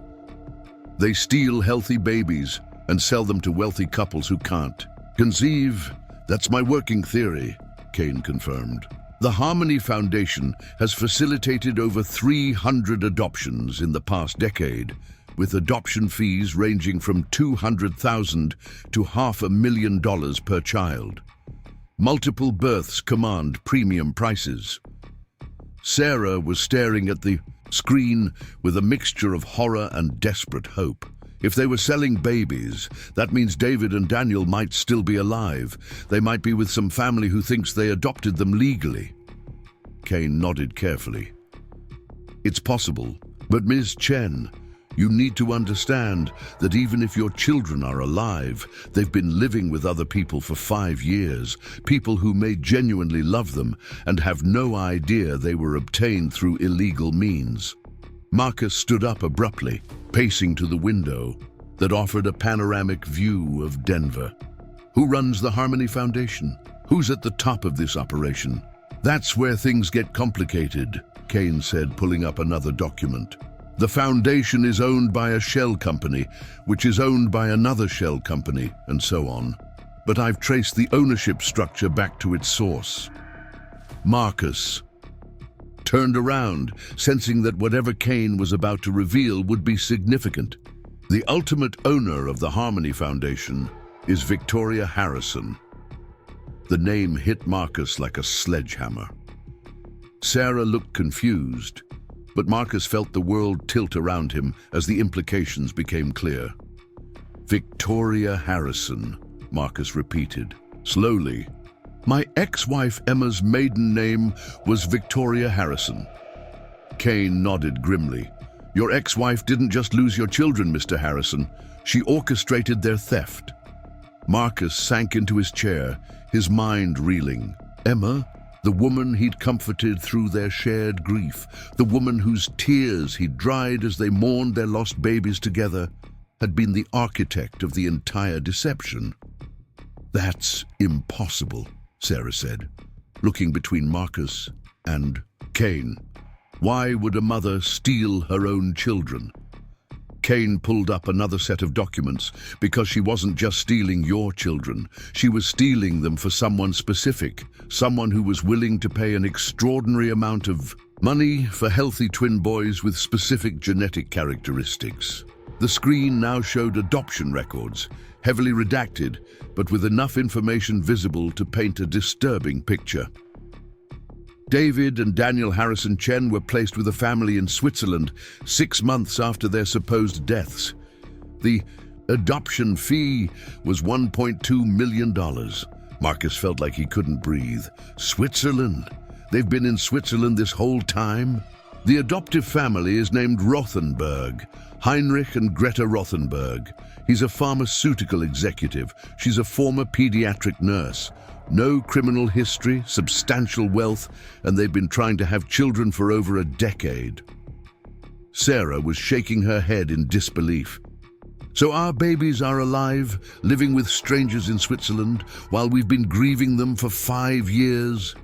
"They steal healthy babies and sell them to wealthy couples who can't conceive. That's my working theory," Kane confirmed. "The Harmony Foundation has facilitated over 300 adoptions in the past decade, with adoption fees ranging from $200,000 to $500,000 per child. Multiple births command premium prices." Sarah was staring at the screen with a mixture of horror and desperate hope. If they were selling babies, that means David and Daniel might still be alive. They might be with some family who thinks they adopted them legally. Kane nodded carefully. "It's possible, but Ms. Chen, you need to understand that even if your children are alive, they've been living with other people for 5 years, people who may genuinely love them and have no idea they were obtained through illegal means." Marcus stood up abruptly, pacing to the window that offered a panoramic view of Denver. "Who runs the Harmony Foundation? Who's at the top of this operation?" "That's where things get complicated," Kane said, pulling up another document. The foundation is owned by a shell company, which is owned by another shell company, and so on. But I've traced the ownership structure back to its source. Marcus turned around, sensing that whatever Kane was about to reveal would be significant. The ultimate owner of the Harmony Foundation is Victoria Harrison. The name hit Marcus like a sledgehammer. Sarah looked confused, but Marcus felt the world tilt around him as the implications became clear. Victoria Harrison, Marcus repeated, slowly. My ex-wife Emma's maiden name was Victoria Harrison. Kane nodded grimly. Your ex-wife didn't just lose your children, Mr. Harrison. She orchestrated their theft. Marcus sank into his chair, his mind reeling. Emma, the woman he'd comforted through their shared grief, the woman whose tears he'd dried as they mourned their lost babies together, had been the architect of the entire deception. That's impossible, Sarah said, looking between Marcus and Kane. Why would a mother steal her own children? Kane pulled up another set of documents because she wasn't just stealing your children. She was stealing them for someone specific, someone who was willing to pay an extraordinary amount of money for healthy twin boys with specific genetic characteristics. The screen now showed adoption records, heavily redacted, but with enough information visible to paint a disturbing picture. David and Daniel Harrison Chen were placed with a family in Switzerland 6 months after their supposed deaths. The adoption fee was $1.2 million. Marcus felt like he couldn't breathe. Switzerland? They've been in Switzerland this whole time? The adoptive family is named Rothenberg, Heinrich and Greta Rothenberg. He's a pharmaceutical executive. She's a former pediatric nurse. No criminal history, substantial wealth, and they've been trying to have children for over a decade. Sarah was shaking her head in disbelief. So our babies are alive, living with strangers in Switzerland, while we've been grieving them for 5 years?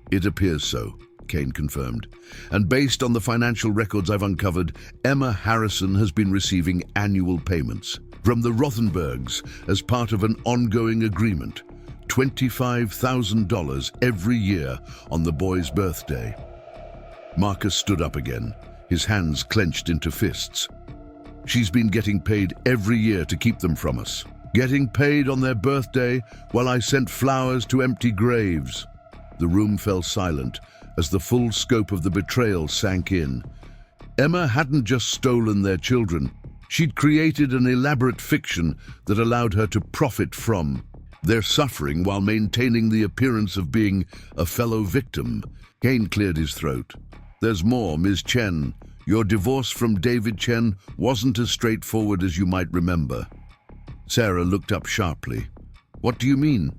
It appears so, Kane confirmed. And based on the financial records I've uncovered, Emma Harrison has been receiving annual payments from the Rothenbergs as part of an ongoing agreement. $25,000 every year on the boy's birthday. Marcus stood up again, his hands clenched into fists. She's been getting paid every year to keep them from us. Getting paid on their birthday while I sent flowers to empty graves. The room fell silent as the full scope of the betrayal sank in. Emma hadn't just stolen their children. She'd created an elaborate fiction that allowed her to profit from their suffering while maintaining the appearance of being a fellow victim. Kane cleared his throat. There's more, Ms. Chen. Your divorce from David Chen wasn't as straightforward as you might remember. Sarah looked up sharply. What do you mean?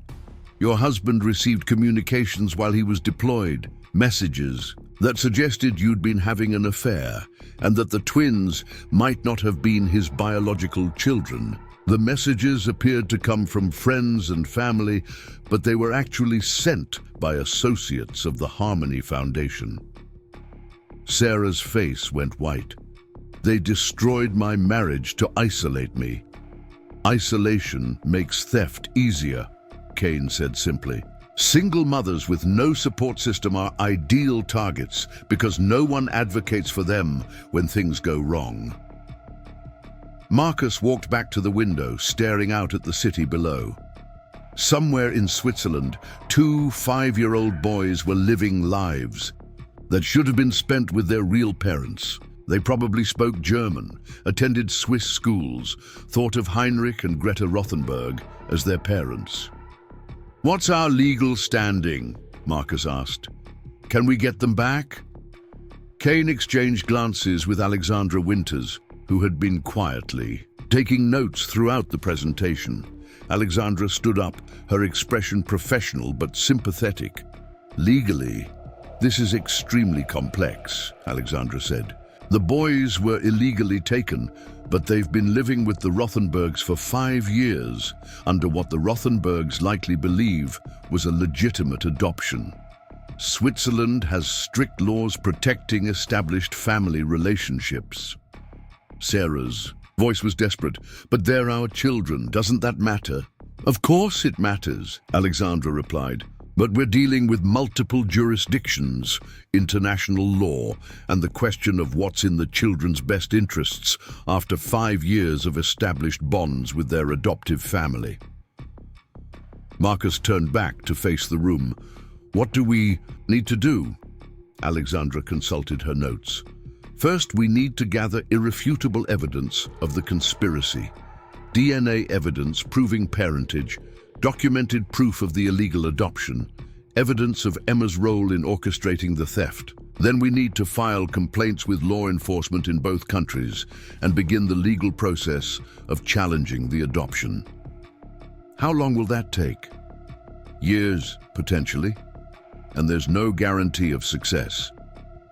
Your husband received communications while he was deployed, messages that suggested you'd been having an affair and that the twins might not have been his biological children. The messages appeared to come from friends and family, but they were actually sent by associates of the Harmony Foundation. Sarah's face went white. They destroyed my marriage to isolate me. Isolation makes theft easier, Kane said simply. Single mothers with no support system are ideal targets because no one advocates for them when things go wrong. Marcus walked back to the window, staring out at the city below. Somewhere in Switzerland, 2 5-year-old boys were living lives that should have been spent with their real parents. They probably spoke German, attended Swiss schools, thought of Heinrich and Greta Rothenberg as their parents. What's our legal standing? Marcus asked. Can we get them back? Kane exchanged glances with Alexandra Winters, who had been quietly taking notes throughout the presentation. Alexandra stood up, her expression professional but sympathetic. Legally, this is extremely complex, Alexandra said. The boys were illegally taken, but they've been living with the Rothenbergs for 5 years under what the Rothenbergs likely believe was a legitimate adoption. Switzerland has strict laws protecting established family relationships. Sarah's voice was desperate. But they're our children. Doesn't that matter? Of course it matters, Alexandra replied. But we're dealing with multiple jurisdictions, international law, and the question of what's in the children's best interests after 5 years of established bonds with their adoptive family. Marcus turned back to face the room. What do we need to do? Alexandra consulted her notes. First, we need to gather irrefutable evidence of the conspiracy. DNA evidence proving parentage, documented proof of the illegal adoption, evidence of Emma's role in orchestrating the theft. Then we need to file complaints with law enforcement in both countries and begin the legal process of challenging the adoption. How long will that take? Years, potentially. And there's no guarantee of success.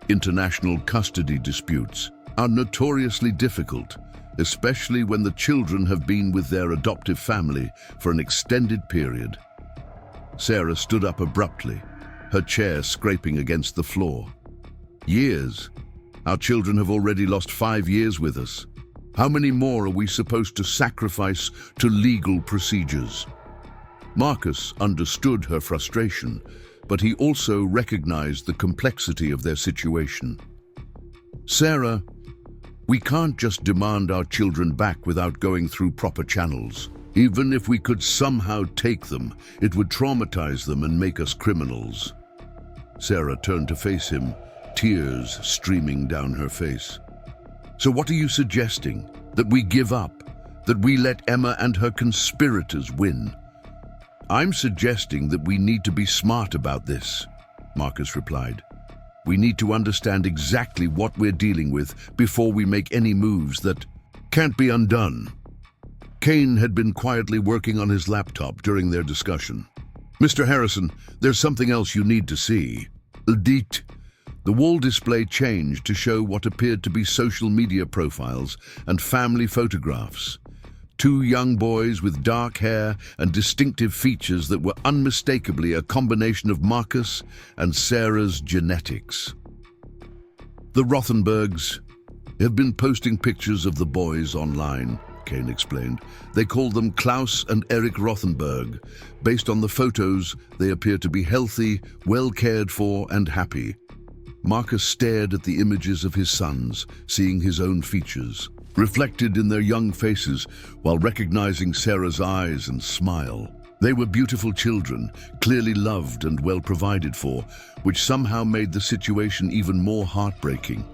International custody disputes are notoriously difficult, especially when the children have been with their adoptive family for an extended period. Sarah stood up abruptly, her chair scraping against the floor. Years? Our children have already lost 5 years with us. How many more are we supposed to sacrifice to legal procedures? Marcus understood her frustration, but he also recognized the complexity of their situation. Sarah, we can't just demand our children back without going through proper channels. Even if we could somehow take them, it would traumatize them and make us criminals. Sarah turned to face him, tears streaming down her face. So what are you suggesting? That we give up? That we let Emma and her conspirators win? I'm suggesting that we need to be smart about this, Marcus replied. We need to understand exactly what we're dealing with before we make any moves that can't be undone. Kane had been quietly working on his laptop during their discussion. Mr. Harrison, there's something else you need to see. Diet. The wall display changed to show what appeared to be social media profiles and family photographs. 2 young boys with dark hair and distinctive features that were unmistakably a combination of Marcus and Sarah's genetics. The Rothenbergs have been posting pictures of the boys online, Kane explained. They call them Klaus and Eric Rothenberg. Based on the photos, they appear to be healthy, well cared for, and happy. Marcus stared at the images of his sons, seeing his own features reflected in their young faces while recognizing Sarah's eyes and smile. They were beautiful children, clearly loved and well provided for, which somehow made the situation even more heartbreaking.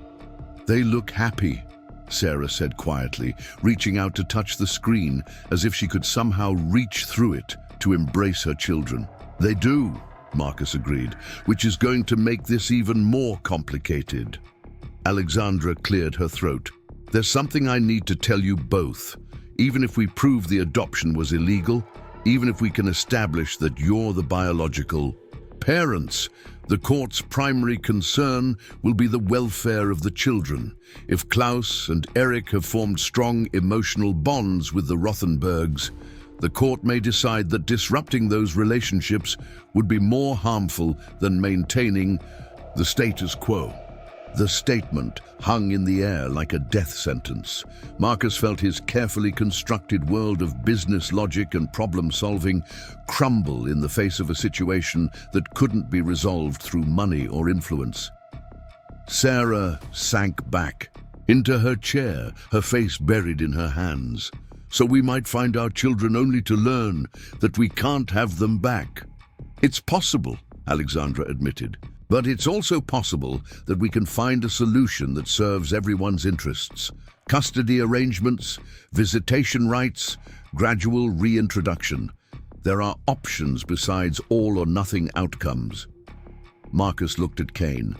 They look happy, Sarah said quietly, reaching out to touch the screen as if she could somehow reach through it to embrace her children. They do, Marcus agreed, which is going to make this even more complicated. Alexandra cleared her throat. There's something I need to tell you both. Even if we prove the adoption was illegal, even if we can establish that you're the biological parents, the court's primary concern will be the welfare of the children. If Klaus and Eric have formed strong emotional bonds with the Rothenbergs, the court may decide that disrupting those relationships would be more harmful than maintaining the status quo. The statement hung in the air like a death sentence. Marcus felt his carefully constructed world of business logic and problem-solving crumble in the face of a situation that couldn't be resolved through money or influence. Sarah sank back into her chair, her face buried in her hands. So we might find our children only to learn that we can't have them back. It's possible, Alexandra admitted. But it's also possible that we can find a solution that serves everyone's interests. Custody arrangements, visitation rights, gradual reintroduction. There are options besides all or nothing outcomes. Marcus looked at Kane.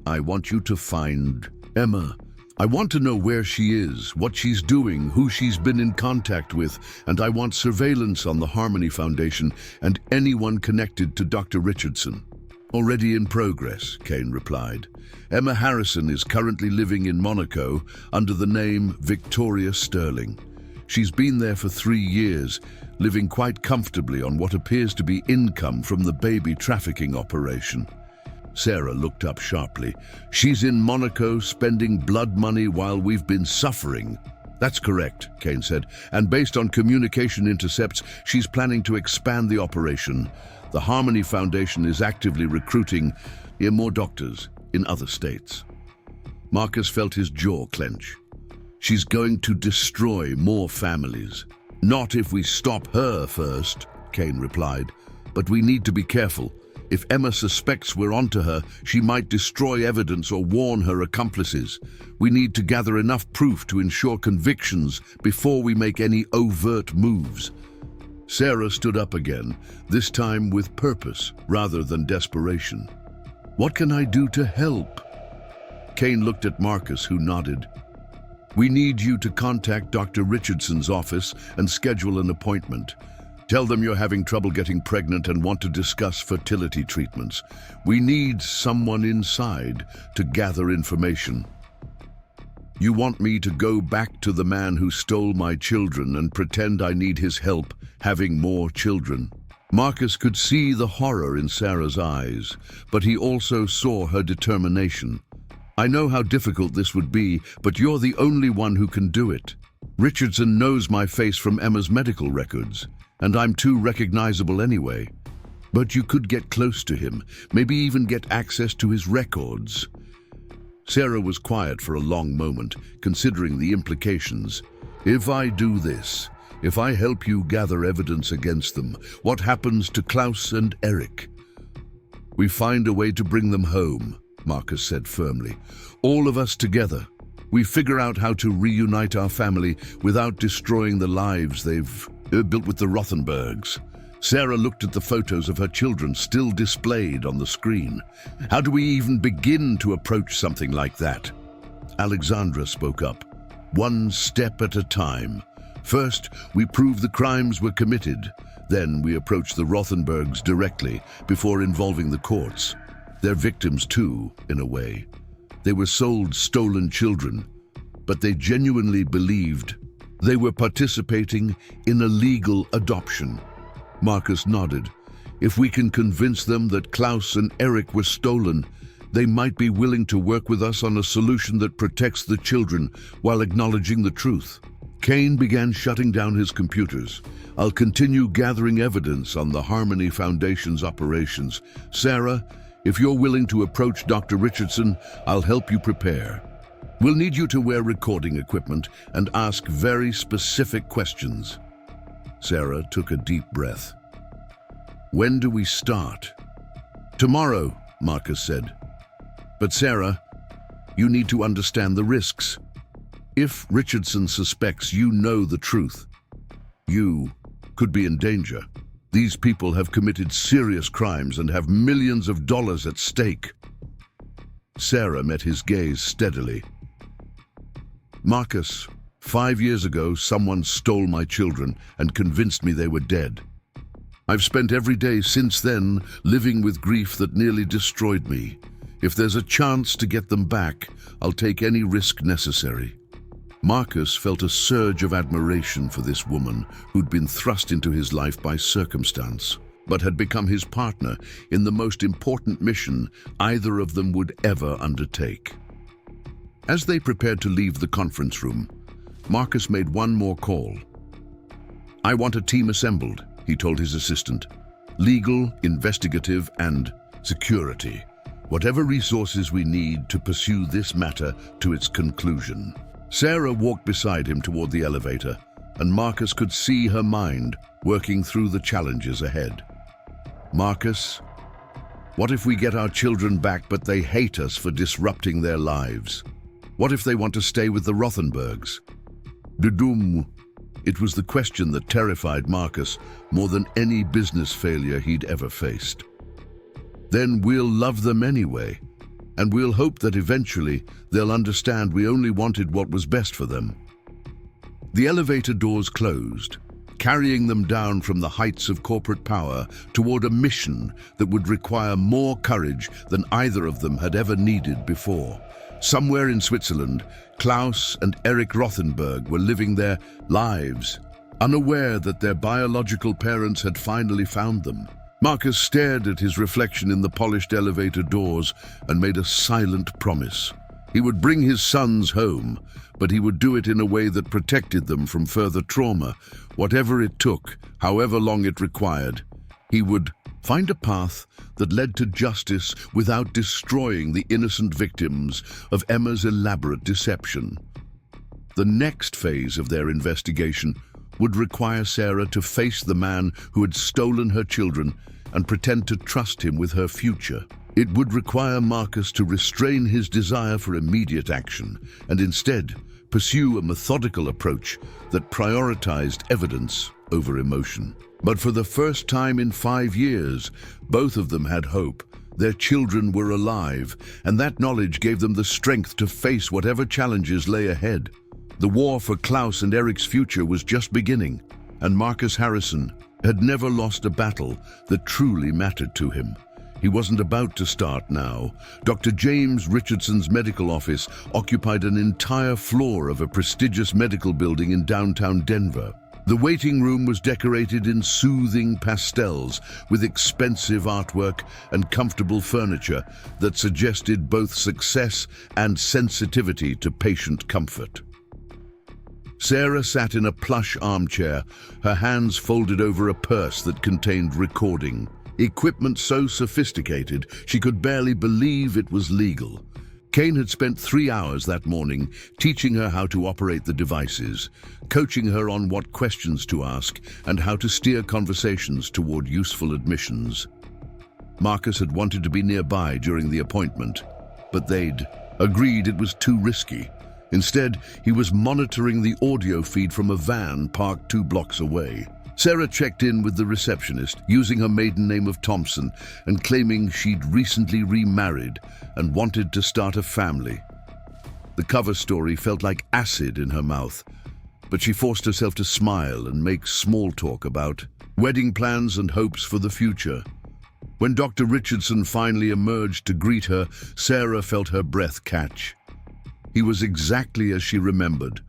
I want you to find Emma. I want to know where she is, what she's doing, who she's been in contact with, and I want surveillance on the Harmony Foundation and anyone connected to Dr. Richardson. Already in progress, Kane replied. Emma Harrison is currently living in Monaco under the name Victoria Sterling. She's been there for 3 years, living quite comfortably on what appears to be income from the baby trafficking operation. Sarah looked up sharply. She's in Monaco spending blood money while we've been suffering. That's correct, Kane said, and based on communication intercepts, she's planning to expand the operation. The Harmony Foundation is actively recruiting more doctors in other states. Marcus felt his jaw clench. She's going to destroy more families. Not if we stop her first, Kane replied, but we need to be careful. If Emma suspects we're onto her, she might destroy evidence or warn her accomplices. We need to gather enough proof to ensure convictions before we make any overt moves. Sarah stood up again, this time with purpose rather than desperation. What can I do to help? Kane looked at Marcus, who nodded. We need you to contact Dr. Richardson's office and schedule an appointment. Tell them you're having trouble getting pregnant and want to discuss fertility treatments. We need someone inside to gather information. You want me to go back to the man who stole my children and pretend I need his help having more children? Marcus could see the horror in Sarah's eyes, but he also saw her determination. I know how difficult this would be, but you're the only one who can do it. Richardson knows my face from Emma's medical records, and I'm too recognizable anyway. But you could get close to him, maybe even get access to his records. Sarah was quiet for a long moment, considering the implications. If I do this, if I help you gather evidence against them, what happens to Klaus and Eric? We find a way to bring them home, Marcus said firmly. All of us together. We figure out how to reunite our family without destroying the lives they've built with the Rothenbergs. Sarah looked at the photos of her children still displayed on the screen. How do we even begin to approach something like that? Alexandra spoke up. One step at a time. First, we prove the crimes were committed. Then we approach the Rothenbergs directly before involving the courts. They're victims too, in a way. They were sold stolen children, but they genuinely believed they were participating in a legal adoption. Marcus nodded. If we can convince them that Klaus and Eric were stolen, they might be willing to work with us on a solution that protects the children while acknowledging the truth. Kane began shutting down his computers. I'll continue gathering evidence on the Harmony Foundation's operations. Sarah, if you're willing to approach Dr. Richardson, I'll help you prepare. We'll need you to wear recording equipment and ask very specific questions. Sarah took a deep breath. When do we start? Tomorrow, Marcus said. But Sarah, you need to understand the risks. If Richardson suspects you know the truth, you could be in danger. These people have committed serious crimes and have millions of dollars at stake. Sarah met his gaze steadily. Marcus, 5 years ago, someone stole my children and convinced me they were dead. I've spent every day since then living with grief that nearly destroyed me. If there's a chance to get them back, I'll take any risk necessary. Marcus felt a surge of admiration for this woman who'd been thrust into his life by circumstance, but had become his partner in the most important mission either of them would ever undertake. As they prepared to leave the conference room, Marcus made one more call. I want a team assembled, he told his assistant. Legal, investigative, and security. Whatever resources we need to pursue this matter to its conclusion. Sarah walked beside him toward the elevator, and Marcus could see her mind working through the challenges ahead. Marcus, what if we get our children back but they hate us for disrupting their lives? What if they want to stay with the Rothenbergs? Dudum. It was the question that terrified Marcus more than any business failure he'd ever faced. Then we'll love them anyway, and we'll hope that eventually they'll understand we only wanted what was best for them. The elevator doors closed, carrying them down from the heights of corporate power toward a mission that would require more courage than either of them had ever needed before. Somewhere in Switzerland, Klaus and Eric Rothenberg were living their lives, unaware that their biological parents had finally found them. Marcus stared at his reflection in the polished elevator doors and made a silent promise. He would bring his sons home, but he would do it in a way that protected them from further trauma, whatever it took, however long it required. He would find a path that led to justice without destroying the innocent victims of Emma's elaborate deception. The next phase of their investigation would require Sarah to face the man who had stolen her children and pretend to trust him with her future. It would require Marcus to restrain his desire for immediate action and instead pursue a methodical approach that prioritized evidence over emotion. But for the first time in 5 years, both of them had hope. Their children were alive, and that knowledge gave them the strength to face whatever challenges lay ahead. The war for Klaus and Eric's future was just beginning, and Marcus Harrison had never lost a battle that truly mattered to him. He wasn't about to start now. Dr. James Richardson's medical office occupied an entire floor of a prestigious medical building in downtown Denver. The waiting room was decorated in soothing pastels with expensive artwork and comfortable furniture that suggested both success and sensitivity to patient comfort. Sarah sat in a plush armchair, her hands folded over a purse that contained recording equipment so sophisticated she could barely believe it was legal. Kane had spent 3 hours that morning teaching her how to operate the devices, coaching her on what questions to ask and how to steer conversations toward useful admissions. Marcus had wanted to be nearby during the appointment, but they'd agreed it was too risky. Instead, he was monitoring the audio feed from a van parked 2 blocks away. Sarah checked in with the receptionist, using her maiden name of Thompson and claiming she'd recently remarried and wanted to start a family. The cover story felt like acid in her mouth, but she forced herself to smile and make small talk about wedding plans and hopes for the future. When Dr. Richardson finally emerged to greet her, Sarah felt her breath catch. He was exactly as she remembered,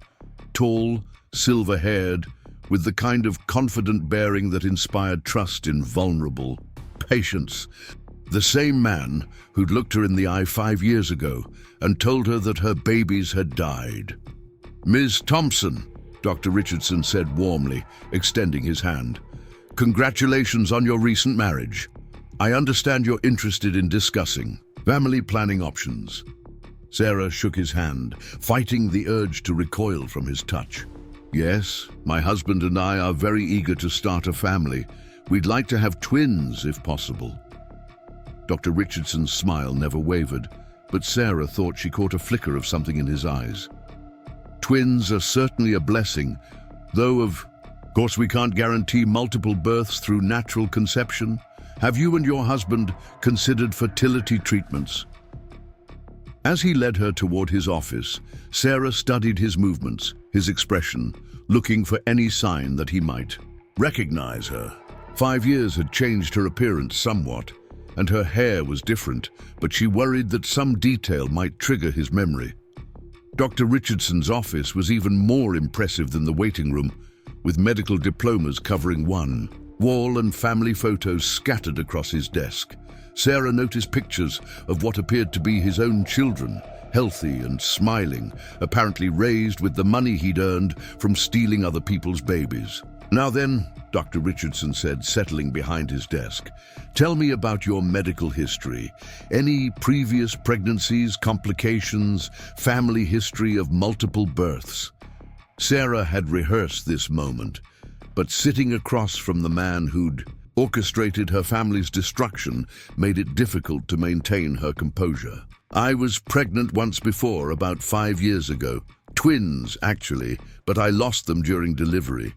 tall, silver-haired, with the kind of confident bearing that inspired trust in vulnerable patience. The same man who'd looked her in the eye 5 years ago and told her that her babies had died. "Ms. Thompson," Dr. Richardson said warmly, extending his hand. "Congratulations on your recent marriage. I understand you're interested in discussing family planning options." Sarah shook his hand, fighting the urge to recoil from his touch. "Yes, my husband and I are very eager to start a family. We'd like to have twins, if possible." Dr. Richardson's smile never wavered, but Sarah thought she caught a flicker of something in his eyes. "Twins are certainly a blessing, though of course we can't guarantee multiple births through natural conception. Have you and your husband considered fertility treatments?" As he led her toward his office, Sarah studied his movements, his expression, looking for any sign that he might recognize her. 5 years had changed her appearance somewhat, and her hair was different, but she worried that some detail might trigger his memory. Dr. Richardson's office was even more impressive than the waiting room, with medical diplomas covering one wall and family photos scattered across his desk. Sarah noticed pictures of what appeared to be his own children, healthy and smiling, apparently raised with the money he'd earned from stealing other people's babies. "Now then," Dr. Richardson said, settling behind his desk, "tell me about your medical history. Any previous pregnancies, complications, family history of multiple births?" Sarah had rehearsed this moment, but sitting across from the man who'd orchestrated her family's destruction made it difficult to maintain her composure. "I was pregnant once before, about 5 years ago. Twins, actually, but I lost them during delivery."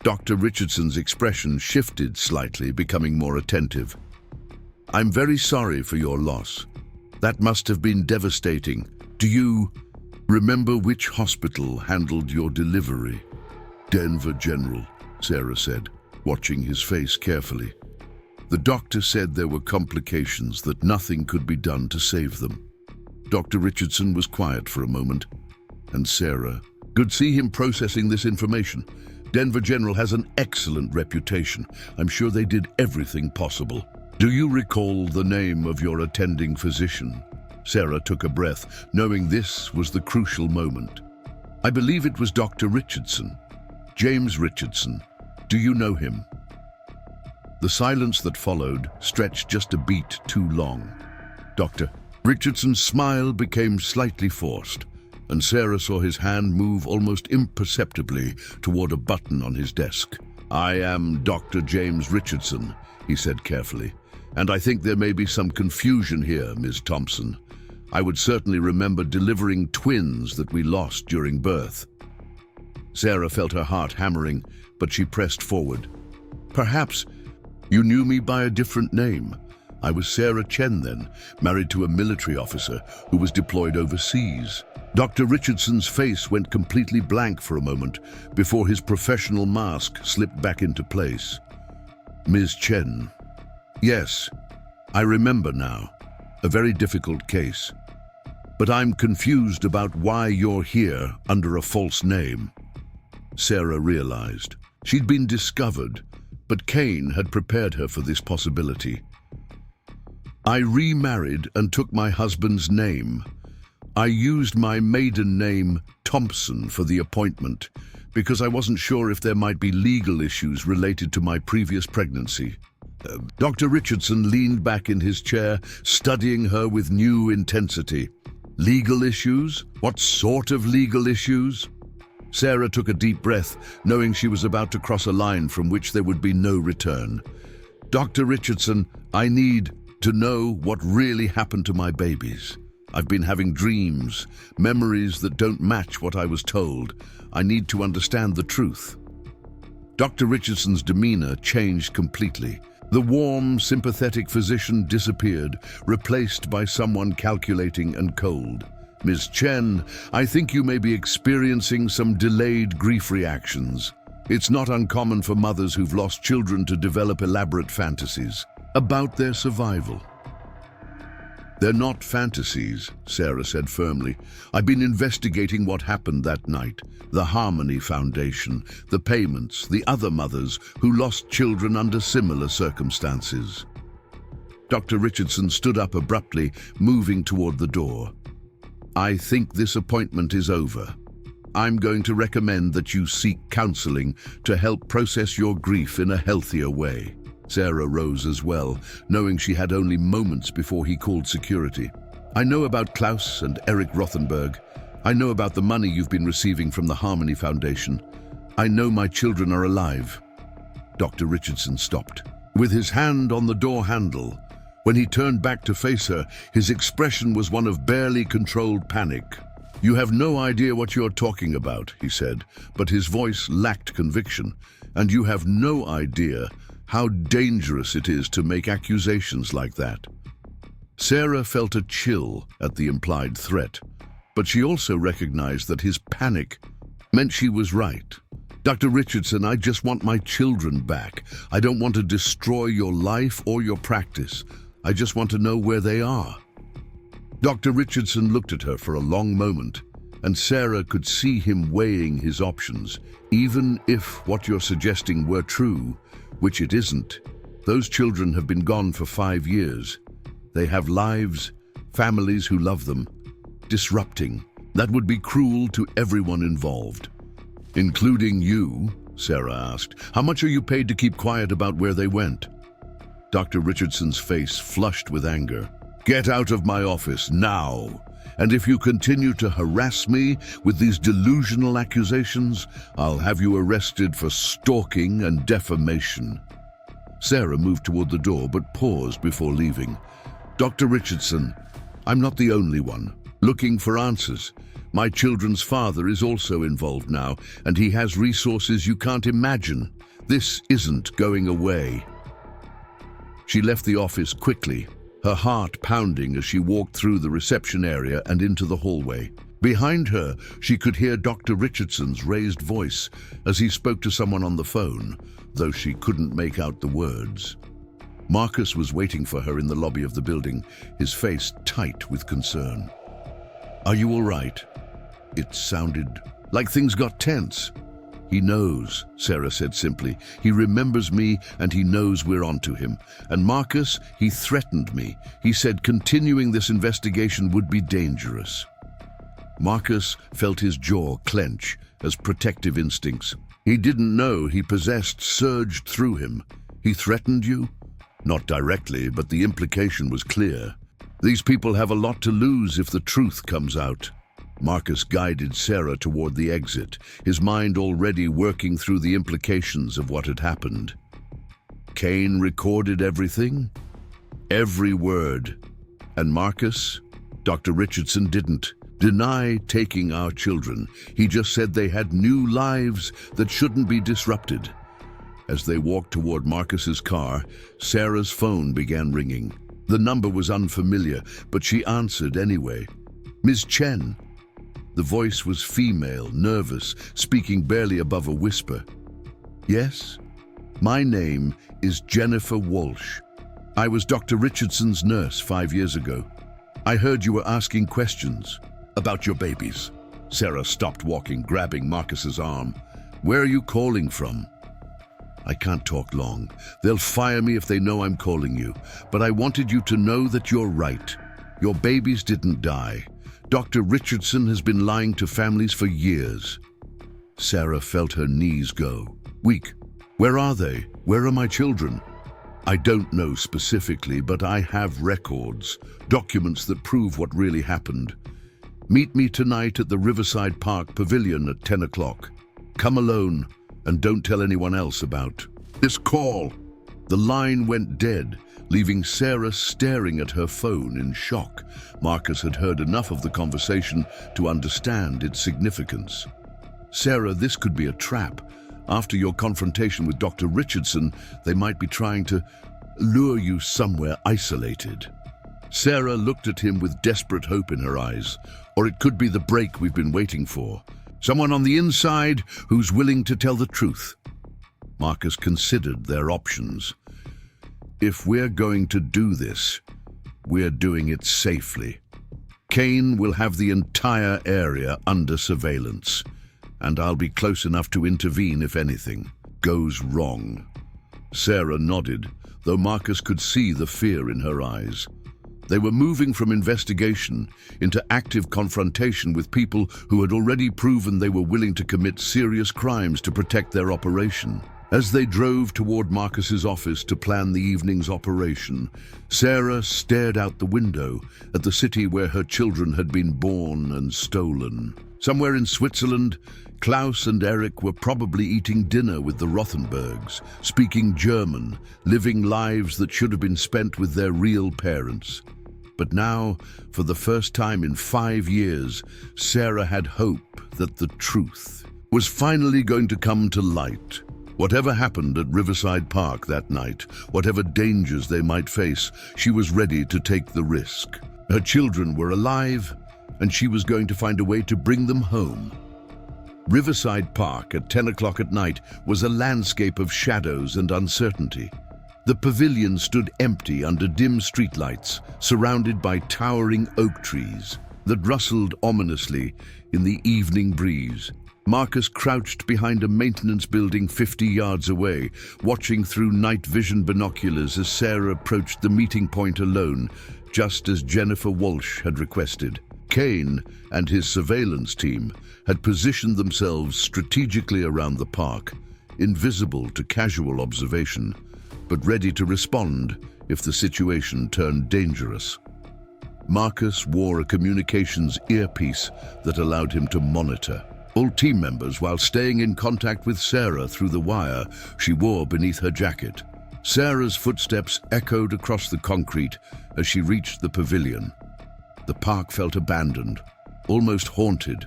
Dr. Richardson's expression shifted slightly, becoming more attentive. "I'm very sorry for your loss. That must have been devastating. Do you remember which hospital handled your delivery?" "Denver General," Sarah said, watching his face carefully. "The doctor said there were complications, that nothing could be done to save them." Dr. Richardson was quiet for a moment, and Sarah could see him processing this information. Denver General has an excellent reputation. I'm sure they did everything possible. Do you recall the name of your attending physician? Sarah took a breath, knowing this was the crucial moment. I believe it was Dr. Richardson. James Richardson. Do you know him? The silence that followed stretched just a beat too long. Dr. Richardson's smile became slightly forced, and Sarah saw his hand move almost imperceptibly toward a button on his desk. I am Dr. James Richardson, he said carefully, and I think there may be some confusion here, Ms. Thompson. I would certainly remember delivering twins that we lost during birth. Sarah felt her heart hammering, but she pressed forward. Perhaps you knew me by a different name. I was Sarah Chen then, married to a military officer who was deployed overseas. Dr. Richardson's face went completely blank for a moment before his professional mask slipped back into place. Ms. Chen. Yes, I remember now. A very difficult case. But I'm confused about why you're here under a false name. Sarah realized. She'd been discovered, but Kane had prepared her for this possibility. I remarried and took my husband's name. I used my maiden name, Thompson, for the appointment because I wasn't sure if there might be legal issues related to my previous pregnancy. Dr. Richardson leaned back in his chair, studying her with new intensity. Legal issues? What sort of legal issues? Sarah took a deep breath, knowing she was about to cross a line from which there would be no return. Dr. Richardson, I need to know what really happened to my babies. I've been having dreams, memories that don't match what I was told. I need to understand the truth. Dr. Richardson's demeanor changed completely. The warm, sympathetic physician disappeared, replaced by someone calculating and cold. Ms. Chen, I think you may be experiencing some delayed grief reactions. It's not uncommon for mothers who've lost children to develop elaborate fantasies about their survival. They're not fantasies, Sarah said firmly. I've been investigating what happened that night. The Harmony Foundation, the payments, the other mothers who lost children under similar circumstances. Dr. Richardson stood up abruptly, moving toward the door. I think this appointment is over. I'm going to recommend that you seek counseling to help process your grief in a healthier way. Sarah rose as well, knowing she had only moments before he called security. I know about Klaus and Eric Rothenberg. I know about the money you've been receiving from the Harmony Foundation. I know my children are alive. Dr. Richardson stopped, with his hand on the door handle. When he turned back to face her, his expression was one of barely controlled panic. You have no idea what you're talking about, he said, but his voice lacked conviction. And you have no idea how dangerous it is to make accusations like that. Sarah felt a chill at the implied threat, but she also recognized that his panic meant she was right. Dr. Richardson, I just want my children back. I don't want to destroy your life or your practice. I just want to know where they are. Dr. Richardson looked at her for a long moment, and Sarah could see him weighing his options. Even if what you're suggesting were true, which it isn't, those children have been gone for 5 years. They have lives, families who love them. Disrupting. That would be cruel to everyone involved. Including you, Sarah asked. How much are you paid to keep quiet about where they went? Dr. Richardson's face flushed with anger. Get out of my office now. And if you continue to harass me with these delusional accusations, I'll have you arrested for stalking and defamation. Sarah moved toward the door but paused before leaving. Dr. Richardson, I'm not the only one looking for answers. My children's father is also involved now, and he has resources you can't imagine. This isn't going away. She left the office quickly, her heart pounding as she walked through the reception area and into the hallway. Behind her, she could hear Dr. Richardson's raised voice as he spoke to someone on the phone, though she couldn't make out the words. Marcus was waiting for her in the lobby of the building, his face tight with concern. Are you all right? It sounded like things got tense. "He knows," Sarah said simply. "He remembers me and he knows we're onto him. And Marcus, he threatened me. He said continuing this investigation would be dangerous." Marcus felt his jaw clench as protective instincts. He didn't know he possessed surged through him. "He threatened you?" "Not directly, but the implication was clear. These people have a lot to lose if the truth comes out." Marcus guided Sarah toward the exit, his mind already working through the implications of what had happened. Kane recorded everything? Every word. And Marcus? Dr. Richardson didn't deny taking our children. He just said they had new lives that shouldn't be disrupted. As they walked toward Marcus's car, Sarah's phone began ringing. The number was unfamiliar, but she answered anyway. "Ms. Chen." The voice was female, nervous, speaking barely above a whisper. "Yes? My name is Jennifer Walsh. I was Dr. Richardson's nurse 5 years ago. I heard you were asking questions about your babies." Sarah stopped walking, grabbing Marcus's arm. "Where are you calling from?" "I can't talk long. They'll fire me if they know I'm calling you. But I wanted you to know that you're right. Your babies didn't die. Dr. Richardson has been lying to families for years." Sarah felt her knees go. "Weak. Where are they? Where are my children?" "I don't know specifically, but I have records, documents that prove what really happened. Meet me tonight at the Riverside Park Pavilion at 10 o'clock. Come alone, and don't tell anyone else about this call." The line went dead, leaving Sarah staring at her phone in shock. Marcus had heard enough of the conversation to understand its significance. "Sarah, this could be a trap. After your confrontation with Dr. Richardson, they might be trying to lure you somewhere isolated." Sarah looked at him with desperate hope in her eyes. "Or it could be the break we've been waiting for. Someone on the inside who's willing to tell the truth." Marcus considered their options. "If we're going to do this, we're doing it safely. Kane will have the entire area under surveillance, and I'll be close enough to intervene if anything goes wrong." Sarah nodded, though Marcus could see the fear in her eyes. They were moving from investigation into active confrontation with people who had already proven they were willing to commit serious crimes to protect their operation. As they drove toward Marcus's office to plan the evening's operation, Sarah stared out the window at the city where her children had been born and stolen. Somewhere in Switzerland, Klaus and Eric were probably eating dinner with the Rothenbergs, speaking German, living lives that should have been spent with their real parents. But now, for the first time in 5 years, Sarah had hope that the truth was finally going to come to light. Whatever happened at Riverside Park that night, whatever dangers they might face, she was ready to take the risk. Her children were alive, and she was going to find a way to bring them home. Riverside Park at 10 o'clock at night was a landscape of shadows and uncertainty. The pavilion stood empty under dim streetlights, surrounded by towering oak trees that rustled ominously in the evening breeze. Marcus crouched behind a maintenance building 50 yards away, watching through night vision binoculars as Sarah approached the meeting point alone, just as Jennifer Walsh had requested. Kane and his surveillance team had positioned themselves strategically around the park, invisible to casual observation, but ready to respond if the situation turned dangerous. Marcus wore a communications earpiece that allowed him to monitor all team members while staying in contact with Sarah through the wire she wore beneath her jacket. Sarah's footsteps echoed across the concrete as she reached the pavilion. The park felt abandoned, almost haunted,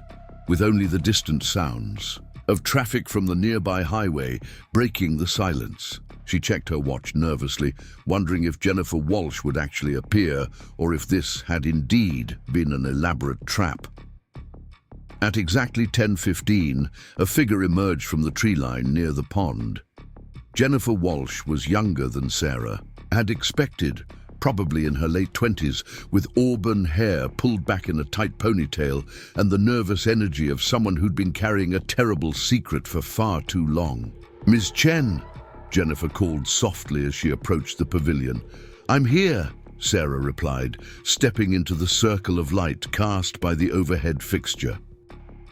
with only the distant sounds of traffic from the nearby highway breaking the silence. She checked her watch nervously, wondering if Jennifer Walsh would actually appear or if this had indeed been an elaborate trap. At exactly 10:15, a figure emerged from the tree line near the pond. Jennifer Walsh was younger than Sarah, had expected probably in her late 20s, with auburn hair pulled back in a tight ponytail and the nervous energy of someone who'd been carrying a terrible secret for far too long. "Miss Chen," Jennifer called softly as she approached the pavilion. "I'm here," Sarah replied, stepping into the circle of light cast by the overhead fixture.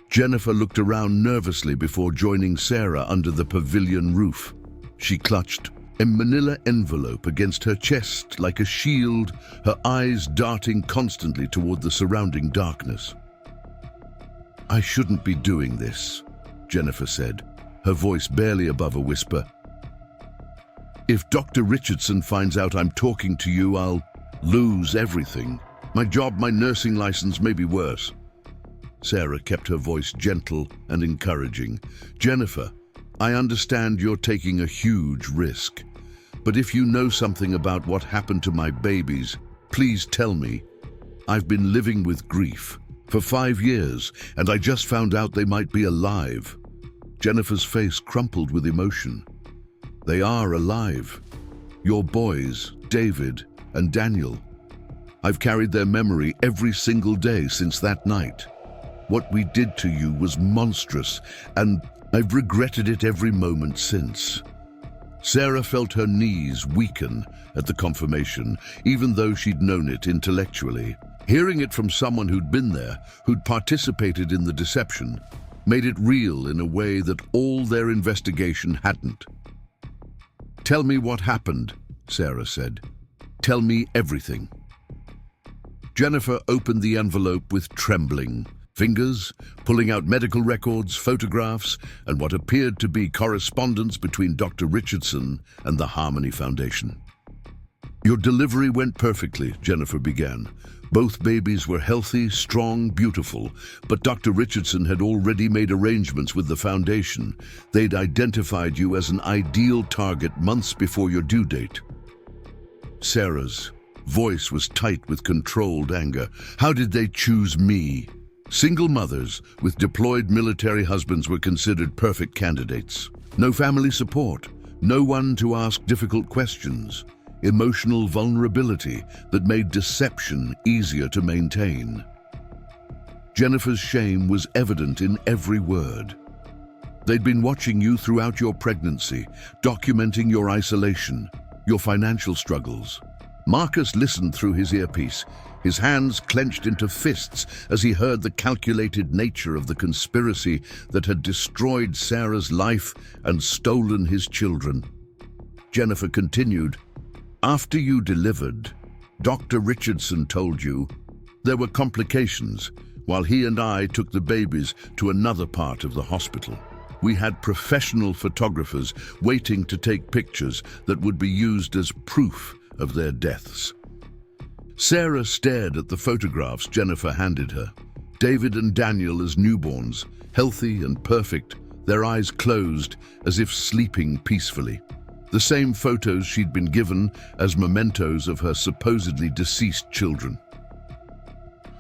Jennifer looked around nervously before joining Sarah under the pavilion roof. She clutched a manila envelope against her chest like a shield, her eyes darting constantly toward the surrounding darkness. "I shouldn't be doing this," Jennifer said, her voice barely above a whisper. "If Dr. Richardson finds out I'm talking to you, I'll lose everything. My job, my nursing license, maybe worse." Sarah kept her voice gentle and encouraging. "Jennifer, I understand you're taking a huge risk. But if you know something about what happened to my babies, please tell me. I've been living with grief for 5 years, and I just found out they might be alive." Jennifer's face crumpled with emotion. "They are alive. Your boys, David and Daniel. I've carried their memory every single day since that night. What we did to you was monstrous, and I've regretted it every moment since." Sarah felt her knees weaken at the confirmation, even though she'd known it intellectually. Hearing it from someone who'd been there, who'd participated in the deception, made it real in a way that all their investigation hadn't. "Tell me what happened," Sarah said. "Tell me everything." Jennifer opened the envelope with trembling fingers, pulling out medical records, photographs, and what appeared to be correspondence between Dr. Richardson and the Harmony Foundation. "Your delivery went perfectly," Jennifer began. "Both babies were healthy, strong, beautiful, but Dr. Richardson had already made arrangements with the foundation. They'd identified you as an ideal target months before your due date." Sarah's voice was tight with controlled anger. "How did they choose me?" Single mothers with deployed military husbands were considered perfect candidates. No family support, no one to ask difficult questions, emotional vulnerability that made deception easier to maintain. Jennifer's shame was evident in every word. They'd been watching you throughout your pregnancy, documenting your isolation, your financial struggles. Marcus listened through his earpiece, his hands clenched into fists as he heard the calculated nature of the conspiracy that had destroyed Sarah's life and stolen his children. Jennifer continued, "After you delivered, Dr. Richardson told you there were complications while he and I took the babies to another part of the hospital. We had professional photographers waiting to take pictures that would be used as proof of their deaths." Sarah stared at the photographs Jennifer handed her. David and Daniel as newborns, healthy and perfect, their eyes closed as if sleeping peacefully. The same photos she'd been given as mementos of her supposedly deceased children.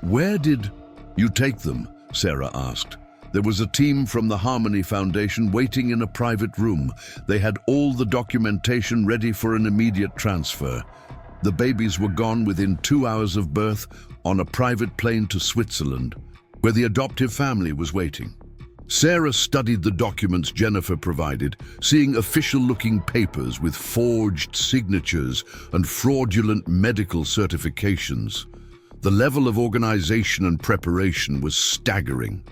"Where did you take them?" Sarah asked. "There was a team from the Harmony Foundation waiting in a private room. They had all the documentation ready for an immediate transfer. The babies were gone within 2 hours of birth on a private plane to Switzerland, where the adoptive family was waiting." Sarah studied the documents Jennifer provided, seeing official-looking papers with forged signatures and fraudulent medical certifications. The level of organization and preparation was staggering.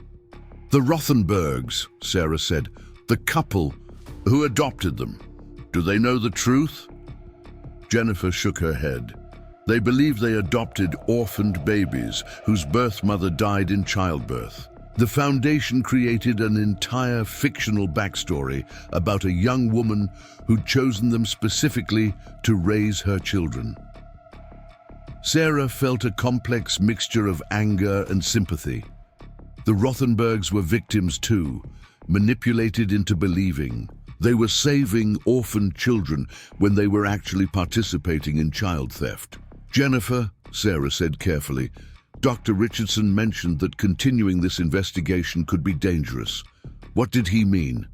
"The Rothenbergs," Sarah said, "the couple who adopted them. Do they know the truth?" Jennifer shook her head. "They believe they adopted orphaned babies whose birth mother died in childbirth. The foundation created an entire fictional backstory about a young woman who'd chosen them specifically to raise her children." Sarah felt a complex mixture of anger and sympathy. The Rothenbergs were victims too, manipulated into believing they were saving orphaned children when they were actually participating in child theft. "Jennifer," Sarah said carefully, "Dr. Richardson mentioned that continuing this investigation could be dangerous. What did he mean?"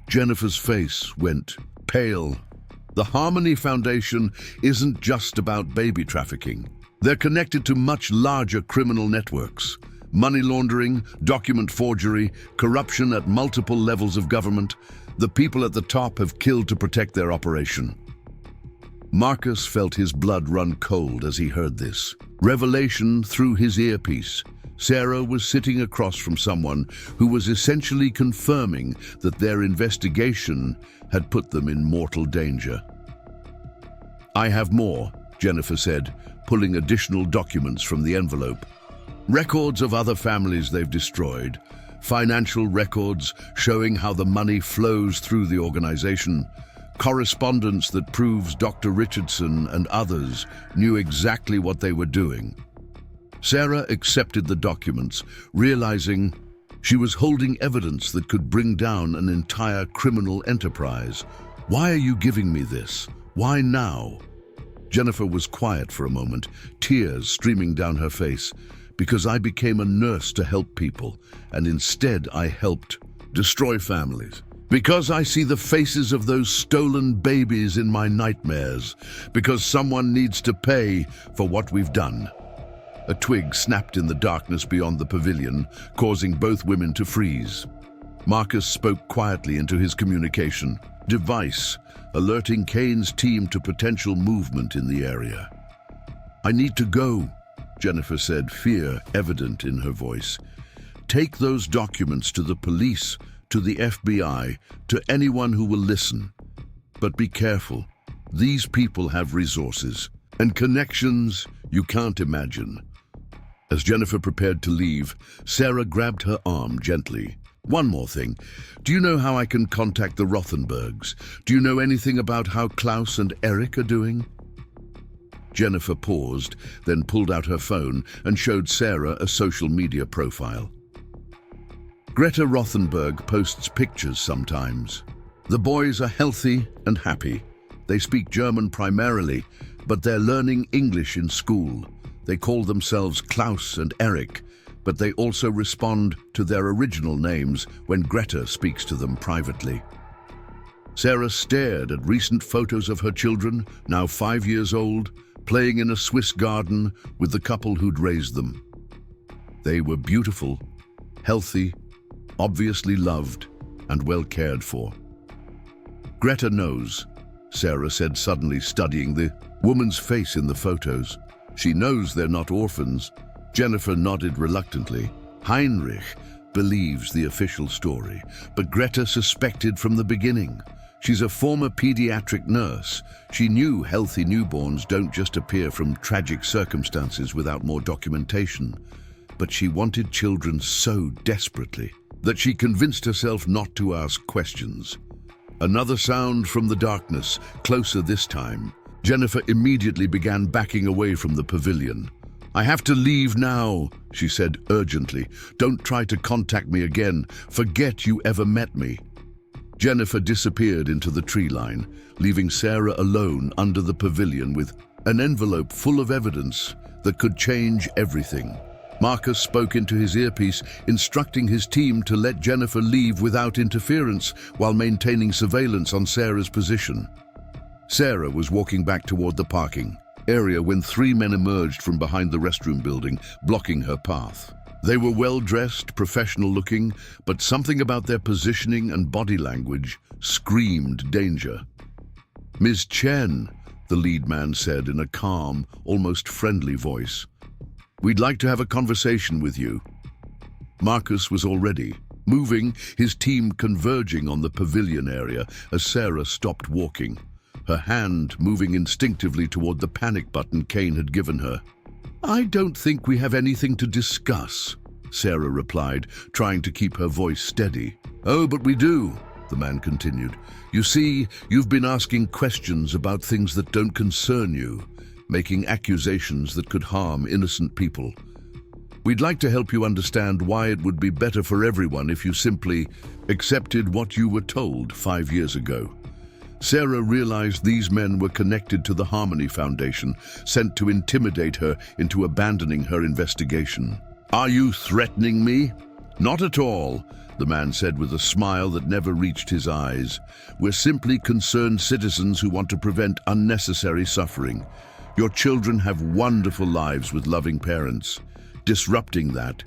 Jennifer's face went pale. The Harmony Foundation isn't just about baby trafficking. They're connected to much larger criminal networks. Money laundering, document forgery, corruption at multiple levels of government. The people at the top have killed to protect their operation. Marcus felt his blood run cold as he heard this. Revelation through his earpiece. Sarah was sitting across from someone who was essentially confirming that their investigation had put them in mortal danger. "I have more," Jennifer said, pulling additional documents from the envelope. Records of other families they've destroyed. Financial records showing how the money flows through the organization. Correspondence that proves Dr. Richardson and others knew exactly what they were doing. Sarah accepted the documents, realizing she was holding evidence that could bring down an entire criminal enterprise. "Why are you giving me this? Why now?" Jennifer was quiet for a moment, tears streaming down her face. "Because I became a nurse to help people, and instead I helped destroy families. Because I see the faces of those stolen babies in my nightmares. Because someone needs to pay for what we've done." A twig snapped in the darkness beyond the pavilion, causing both women to freeze. Marcus spoke quietly into his communication device, alerting Kane's team to potential movement in the area. "I need to go," Jennifer said, fear evident in her voice. "Take those documents to the police, to the FBI, to anyone who will listen. But be careful. These people have resources and connections you can't imagine." As Jennifer prepared to leave, Sarah grabbed her arm gently. "One more thing. Do you know how I can contact the Rothenbergs? Do you know anything about how Klaus and Eric are doing?" Jennifer paused, then pulled out her phone and showed Sarah a social media profile. "Greta Rothenberg posts pictures sometimes. The boys are healthy and happy. They speak German primarily, but they're learning English in school. They call themselves Klaus and Eric, but they also respond to their original names when Greta speaks to them privately." Sarah stared at recent photos of her children, now 5 years old, playing in a Swiss garden with the couple who'd raised them. They were beautiful, healthy, obviously loved, and well cared for. "Greta knows," Sarah said, suddenly studying the woman's face in the photos. "She knows they're not orphans." Jennifer nodded reluctantly. Heinrich believes the official story, but Greta suspected from the beginning. She's a former pediatric nurse. She knew healthy newborns don't just appear from tragic circumstances without more documentation. But she wanted children so desperately that she convinced herself not to ask questions. Another sound from the darkness, closer this time. Jennifer immediately began backing away from the pavilion. "I have to leave now," she said urgently. "Don't try to contact me again. Forget you ever met me." Jennifer disappeared into the tree line, leaving Sarah alone under the pavilion with an envelope full of evidence that could change everything. Marcus spoke into his earpiece, instructing his team to let Jennifer leave without interference while maintaining surveillance on Sarah's position. Sarah was walking back toward the parking area when 3 men emerged from behind the restroom building, blocking her path. They were well-dressed, professional-looking, but something about their positioning and body language screamed danger. "Ms. Chen," the lead man said in a calm, almost friendly voice. "We'd like to have a conversation with you." Marcus was already moving, his team converging on the pavilion area as Sarah stopped walking, her hand moving instinctively toward the panic button Kane had given her. "I don't think we have anything to discuss," Sarah replied, trying to keep her voice steady. "Oh, but we do," the man continued. "You see, you've been asking questions about things that don't concern you, making accusations that could harm innocent people. We'd like to help you understand why it would be better for everyone if you simply accepted what you were told 5 years ago." Sarah realized these men were connected to the Harmony Foundation, sent to intimidate her into abandoning her investigation. "Are you threatening me?" Not at all, the man said with a smile that never reached his eyes. We're simply concerned citizens who want to prevent unnecessary suffering. Your children have wonderful lives with loving parents. Disrupting that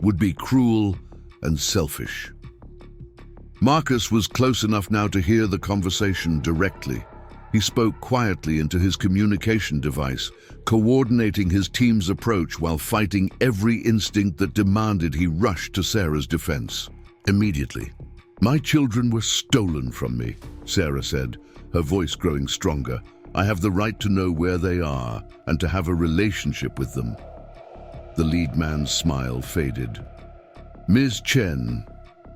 would be cruel and selfish. Marcus was close enough now to hear the conversation directly. He spoke quietly into his communication device, coordinating his team's approach while fighting every instinct that demanded he rush to Sarah's defense. Immediately. My children were stolen from me, Sarah said, her voice growing stronger. I have the right to know where they are and to have a relationship with them. The lead man's smile faded. Ms. Chen,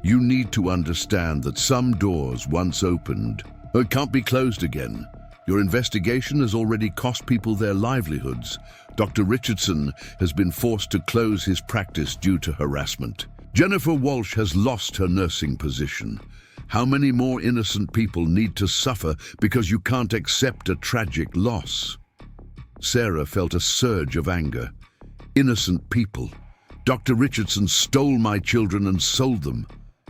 you need to understand that some doors once opened can't be closed again. Your investigation has already cost people their livelihoods. Dr. Richardson has been forced to close his practice due to harassment. Jennifer Walsh has lost her nursing position. How many more innocent people need to suffer because you can't accept a tragic loss? Sarah felt a surge of anger. Innocent people. Dr. Richardson stole my children and sold them.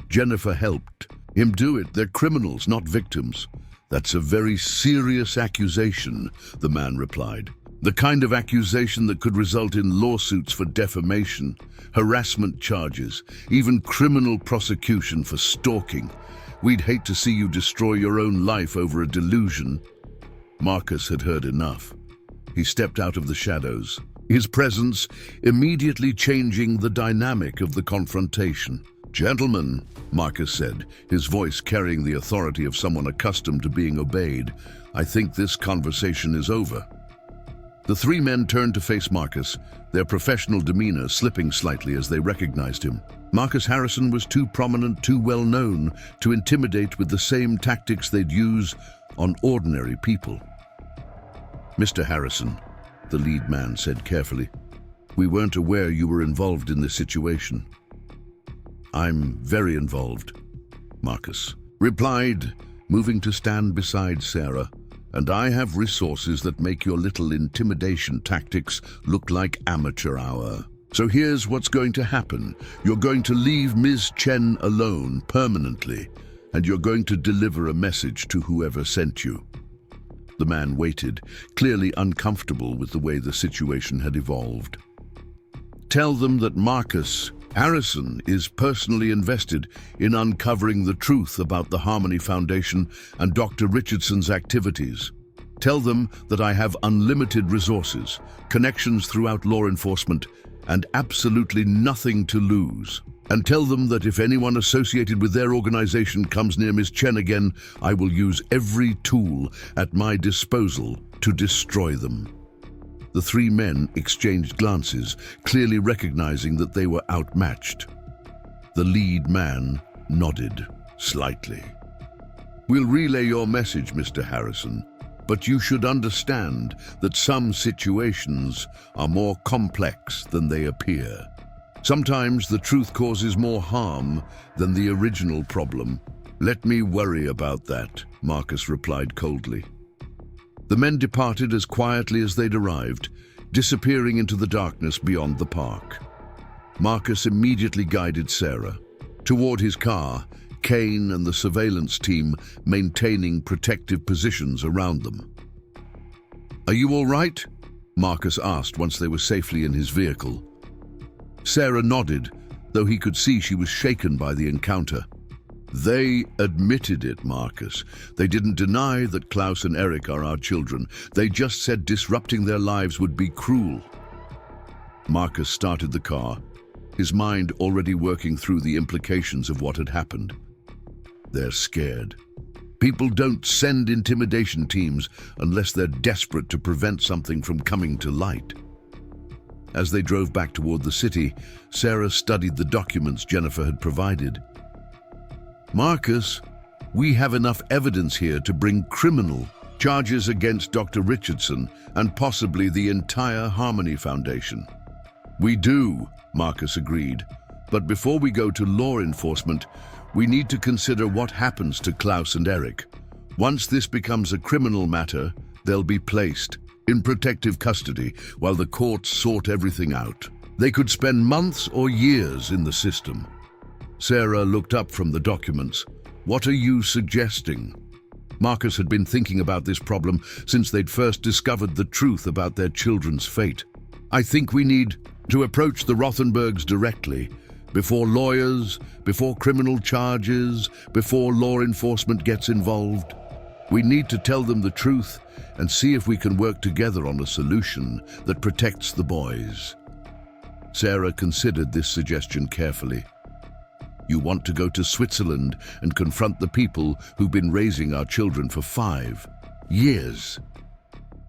Jennifer helped him do it. They're criminals, not victims. That's a very serious accusation, the man replied. The kind of accusation that could result in lawsuits for defamation, harassment charges, even criminal prosecution for stalking. We'd hate to see you destroy your own life over a delusion. Marcus had heard enough. He stepped out of the shadows, his presence immediately changing the dynamic of the confrontation. Gentlemen, Marcus said, his voice carrying the authority of someone accustomed to being obeyed, I think this conversation is over. The three men turned to face Marcus, their professional demeanor slipping slightly as they recognized him. Marcus Harrison was too prominent, too well known to intimidate with the same tactics they'd use on ordinary people. Mr. Harrison, the lead man said carefully, we weren't aware you were involved in this situation. I'm very involved, Marcus replied, moving to stand beside Sarah. And I have resources that make your little intimidation tactics look like amateur hour. So here's what's going to happen. You're going to leave Ms. Chen alone permanently, and you're going to deliver a message to whoever sent you. The man waited, clearly uncomfortable with the way the situation had evolved. Tell them that Marcus Harrison is personally invested in uncovering the truth about the Harmony Foundation and Dr. Richardson's activities. Tell them that I have unlimited resources, connections throughout law enforcement, and absolutely nothing to lose. And tell them that if anyone associated with their organization comes near Ms. Chen again, I will use every tool at my disposal to destroy them. The three men exchanged glances, clearly recognizing that they were outmatched. The lead man nodded slightly. We'll relay your message, Mr. Harrison, but you should understand that some situations are more complex than they appear. Sometimes the truth causes more harm than the original problem. Let me worry about that, Marcus replied coldly. The men departed as quietly as they'd arrived, disappearing into the darkness beyond the park. Marcus immediately guided Sarah toward his car, Kane and the surveillance team maintaining protective positions around them. Are you all right? Marcus asked once they were safely in his vehicle. Sarah nodded, though he could see she was shaken by the encounter. They admitted it, Marcus. They didn't deny that Klaus and Eric are our children. They just said disrupting their lives would be cruel. Marcus started the car, his mind already working through the implications of what had happened. They're scared. People don't send intimidation teams unless they're desperate to prevent something from coming to light. As they drove back toward the city, Sarah studied the documents Jennifer had provided. Marcus, we have enough evidence here to bring criminal charges against Dr. Richardson and possibly the entire Harmony Foundation. We do, Marcus agreed. But before we go to law enforcement, we need to consider what happens to Klaus and Eric. Once this becomes a criminal matter, they'll be placed in protective custody while the courts sort everything out. They could spend months or years in the system. Sarah looked up from the documents. "What are you suggesting?" Marcus had been thinking about this problem since they'd first discovered the truth about their children's fate. "I think we need to approach the Rothenbergs directly, before lawyers, before criminal charges, before law enforcement gets involved. We need to tell them the truth and see if we can work together on a solution that protects the boys." Sarah considered this suggestion carefully. "You want to go to Switzerland and confront the people who've been raising our children for 5 years.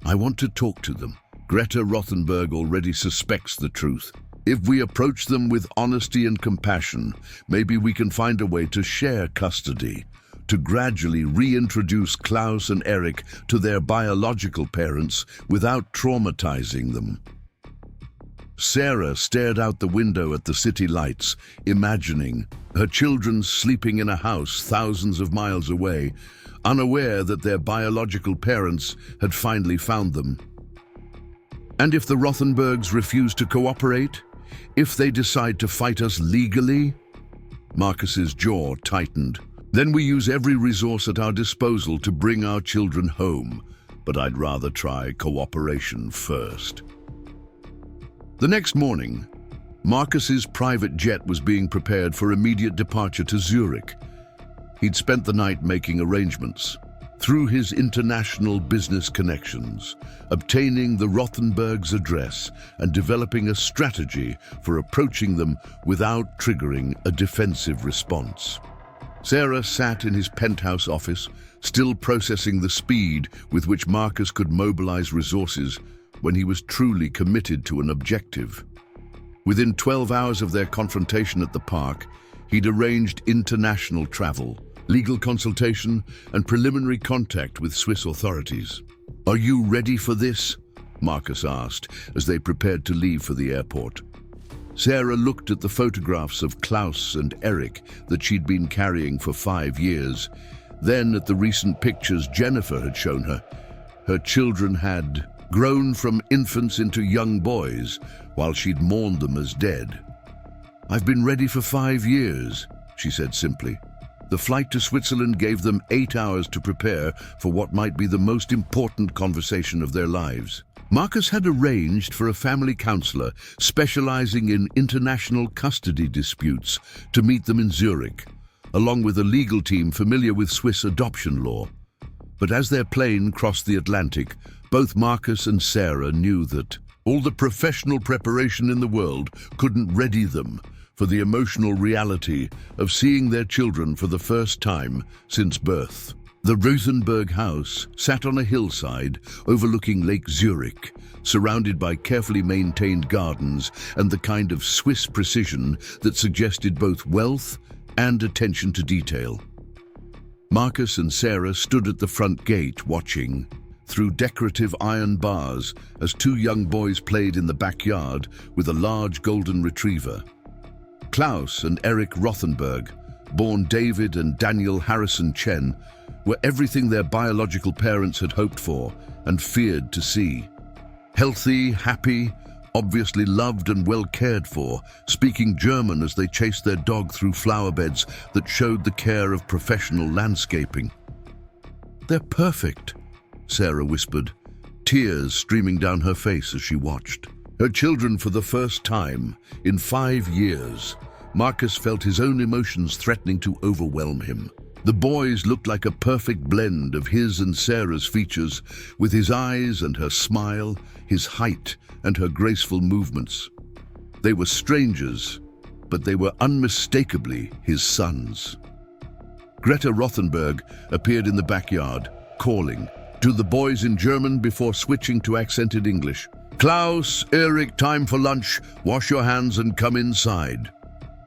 I want to talk to them. Greta Rothenberg already suspects the truth. If we approach them with honesty and compassion, maybe we can find a way to share custody, to gradually reintroduce Klaus and Eric to their biological parents without traumatizing them." Sarah stared out the window at the city lights, imagining her children sleeping in a house thousands of miles away, unaware that their biological parents had finally found them. "And if the Rothenbergs refuse to cooperate? If they decide to fight us legally?" Marcus's jaw tightened. "Then we use every resource at our disposal to bring our children home, but I'd rather try cooperation first." The next morning, Marcus's private jet was being prepared for immediate departure to Zurich. He'd spent the night making arrangements, through his international business connections, obtaining the Rothenbergs' address and developing a strategy for approaching them without triggering a defensive response. Sarah sat in his penthouse office, still processing the speed with which Marcus could mobilize resources when he was truly committed to an objective. Within 12 hours of their confrontation at the park, he'd arranged international travel, legal consultation, and preliminary contact with Swiss authorities. "Are you ready for this?" Marcus asked as they prepared to leave for the airport. Sarah looked at the photographs of Klaus and Eric that she'd been carrying for 5 years, then at the recent pictures Jennifer had shown her. Her children had grown from infants into young boys, while she'd mourned them as dead. "I've been ready for 5 years," she said simply. The flight to Switzerland gave them 8 hours to prepare for what might be the most important conversation of their lives. Marcus had arranged for a family counselor specializing in international custody disputes to meet them in Zurich, along with a legal team familiar with Swiss adoption law. But as their plane crossed the Atlantic, both Marcus and Sarah knew that all the professional preparation in the world couldn't ready them for the emotional reality of seeing their children for the first time since birth. The Rosenberg house sat on a hillside overlooking Lake Zurich, surrounded by carefully maintained gardens and the kind of Swiss precision that suggested both wealth and attention to detail. Marcus and Sarah stood at the front gate watching through decorative iron bars as 2 young boys played in the backyard with a large golden retriever. Klaus and Eric Rothenberg, born David and Daniel Harrison Chen, were everything their biological parents had hoped for and feared to see. Healthy, happy, obviously loved and well cared for, speaking German as they chased their dog through flower beds that showed the care of professional landscaping. "They're perfect," Sarah whispered, tears streaming down her face as she watched. Her children for the first time in 5 years, Marcus felt his own emotions threatening to overwhelm him. The boys looked like a perfect blend of his and Sarah's features, with his eyes and her smile, his height and her graceful movements. They were strangers, but they were unmistakably his sons. Greta Rothenberg appeared in the backyard, calling to the boys in German before switching to accented English. "Klaus, Eric, time for lunch. Wash your hands and come inside."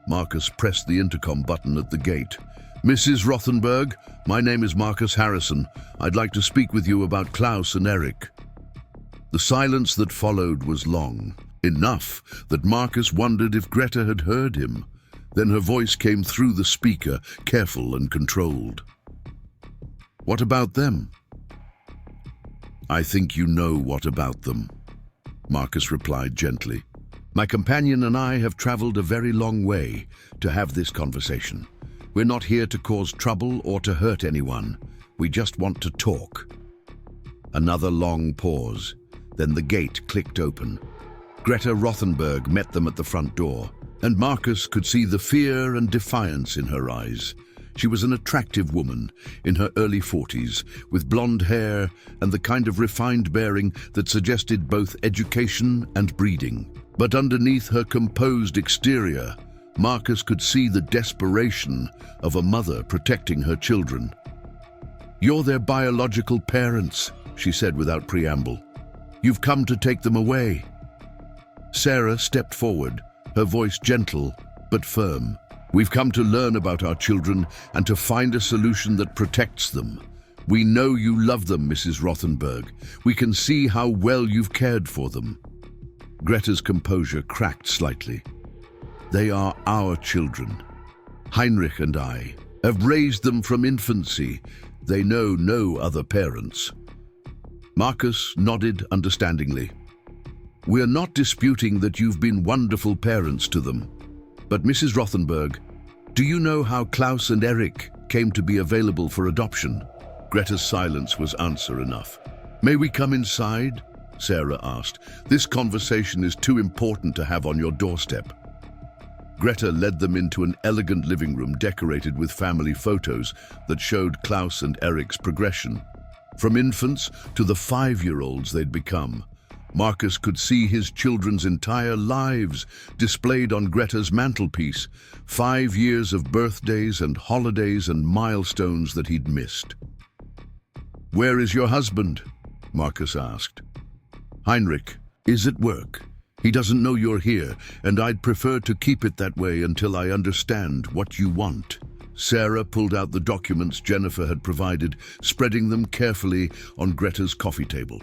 Marcus pressed the intercom button at the gate. "Mrs. Rothenberg, my name is Marcus Harrison. I'd like to speak with you about Klaus and Eric." The silence that followed was long, enough that Marcus wondered if Greta had heard him. Then her voice came through the speaker, careful and controlled. "What about them?" "I think you know what about them," Marcus replied gently. My companion and I have traveled a very long way to have this conversation. We're not here to cause trouble or to hurt anyone. We just want to talk. Another long pause. Then the gate clicked open. Greta Rothenberg met them at the front door, and Marcus could see the fear and defiance in her eyes. She was an attractive woman in her early 40s, with blonde hair and the kind of refined bearing that suggested both education and breeding. But underneath her composed exterior, Marcus could see the desperation of a mother protecting her children. "You're their biological parents," she said without preamble. "You've come to take them away." Sarah stepped forward, her voice gentle but firm. "We've come to learn about our children and to find a solution that protects them. We know you love them, Mrs. Rothenberg. We can see how well you've cared for them." Greta's composure cracked slightly. "They are our children. Heinrich and I have raised them from infancy. They know no other parents." Marcus nodded understandingly. "We're not disputing that you've been wonderful parents to them. But Mrs. Rothenberg, do you know how Klaus and Eric came to be available for adoption?" Greta's silence was answer enough. "May we come inside?" Sarah asked. "This conversation is too important to have on your doorstep." Greta led them into an elegant living room decorated with family photos that showed Klaus and Eric's progression. From infants to the 5-year-olds they'd become. Marcus could see his children's entire lives displayed on Greta's mantelpiece, 5 years of birthdays and holidays and milestones that he'd missed. "Where is your husband?" Marcus asked. "Heinrich is at work. He doesn't know you're here, and I'd prefer to keep it that way until I understand what you want." Sarah pulled out the documents Jennifer had provided, spreading them carefully on Greta's coffee table.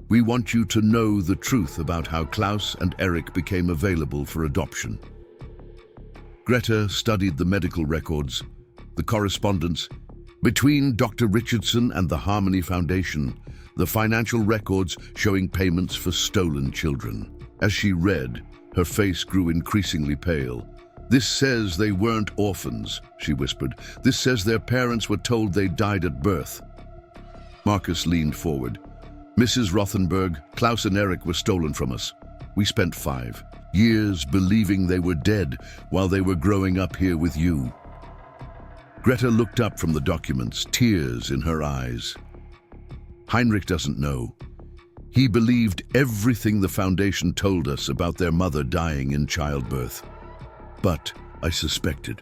"We want you to know the truth about how Klaus and Eric became available for adoption." Greta studied the medical records, the correspondence between Dr. Richardson and the Harmony Foundation, the financial records showing payments for stolen children. As she read, her face grew increasingly pale. "This says they weren't orphans," she whispered. "This says their parents were told they died at birth." Marcus leaned forward. "Mrs. Rothenberg, Klaus and Eric were stolen from us. We spent 5 years believing they were dead while they were growing up here with you." Greta looked up from the documents, tears in her eyes. "Heinrich doesn't know. He believed everything the Foundation told us about their mother dying in childbirth. But I suspected."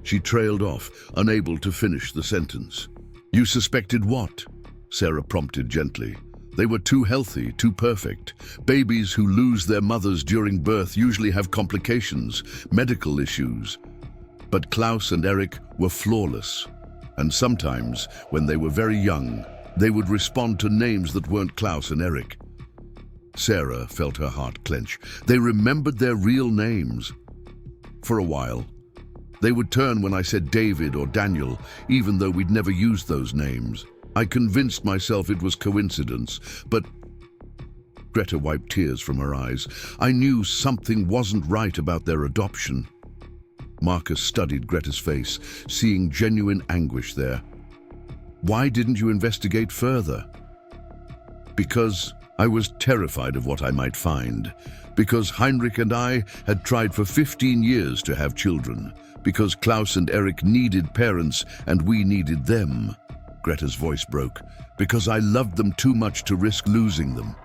She trailed off, unable to finish the sentence. "You suspected what?" Sarah prompted gently. "They were too healthy, too perfect. Babies who lose their mothers during birth usually have complications, medical issues. But Klaus and Eric were flawless. And sometimes, when they were very young, they would respond to names that weren't Klaus and Eric." Sarah felt her heart clench. They remembered their real names. For a while, they would turn when I said David or Daniel, even though we'd never used those names. I convinced myself it was coincidence, but... Greta wiped tears from her eyes. "I knew something wasn't right about their adoption." Marcus studied Greta's face, seeing genuine anguish there. "Why didn't you investigate further?" "Because I was terrified of what I might find. Because Heinrich and I had tried for 15 years to have children. Because Klaus and Eric needed parents and we needed them." Greta's voice broke. "Because I loved them too much to risk losing them."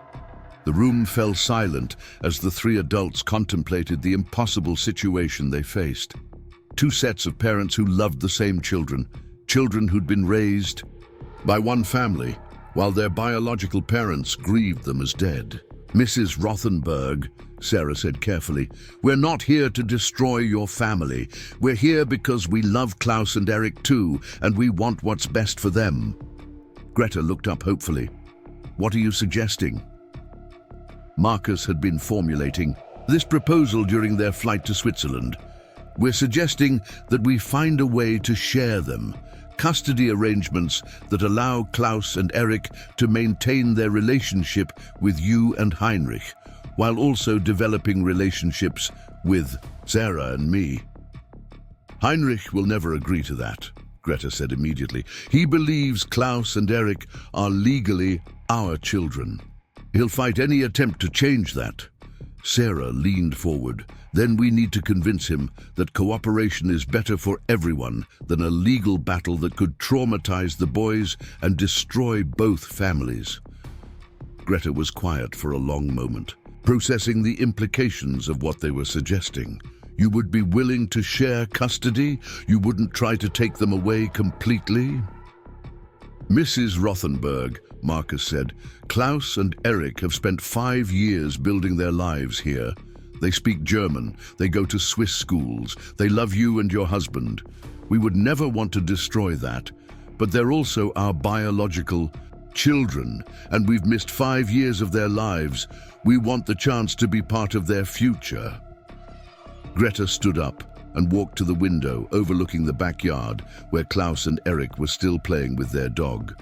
The room fell silent as the 3 adults contemplated the impossible situation they faced. 2 sets of parents who loved the same children, children who'd been raised by one family, while their biological parents grieved them as dead. "Mrs. Rothenberg," Sarah said carefully, "we're not here to destroy your family. We're here because we love Klaus and Eric too, and we want what's best for them." Greta looked up hopefully. "What are you suggesting?" Marcus had been formulating this proposal during their flight to Switzerland. "We're suggesting that we find a way to share them, custody arrangements that allow Klaus and Eric to maintain their relationship with you and Heinrich, while also developing relationships with Sarah and me. Heinrich will never agree to that, Greta said immediately. He believes Klaus and Eric are legally our children. He'll fight any attempt to change that. Sarah leaned forward. Then we need to convince him that cooperation is better for everyone than a legal battle that could traumatize the boys and destroy both families. Greta was quiet for a long moment, processing the implications of what they were suggesting. You would be willing to share custody? You wouldn't try to take them away completely? Mrs. Rothenberg, Marcus said, Klaus and Eric have spent 5 years building their lives here. They speak German, they go to Swiss schools, they love you and your husband. We would never want to destroy that, but they're also our biological children, and we've missed 5 years of their lives. We want the chance to be part of their future. Greta stood up and walked to the window overlooking the backyard where Klaus and Eric were still playing with their dog.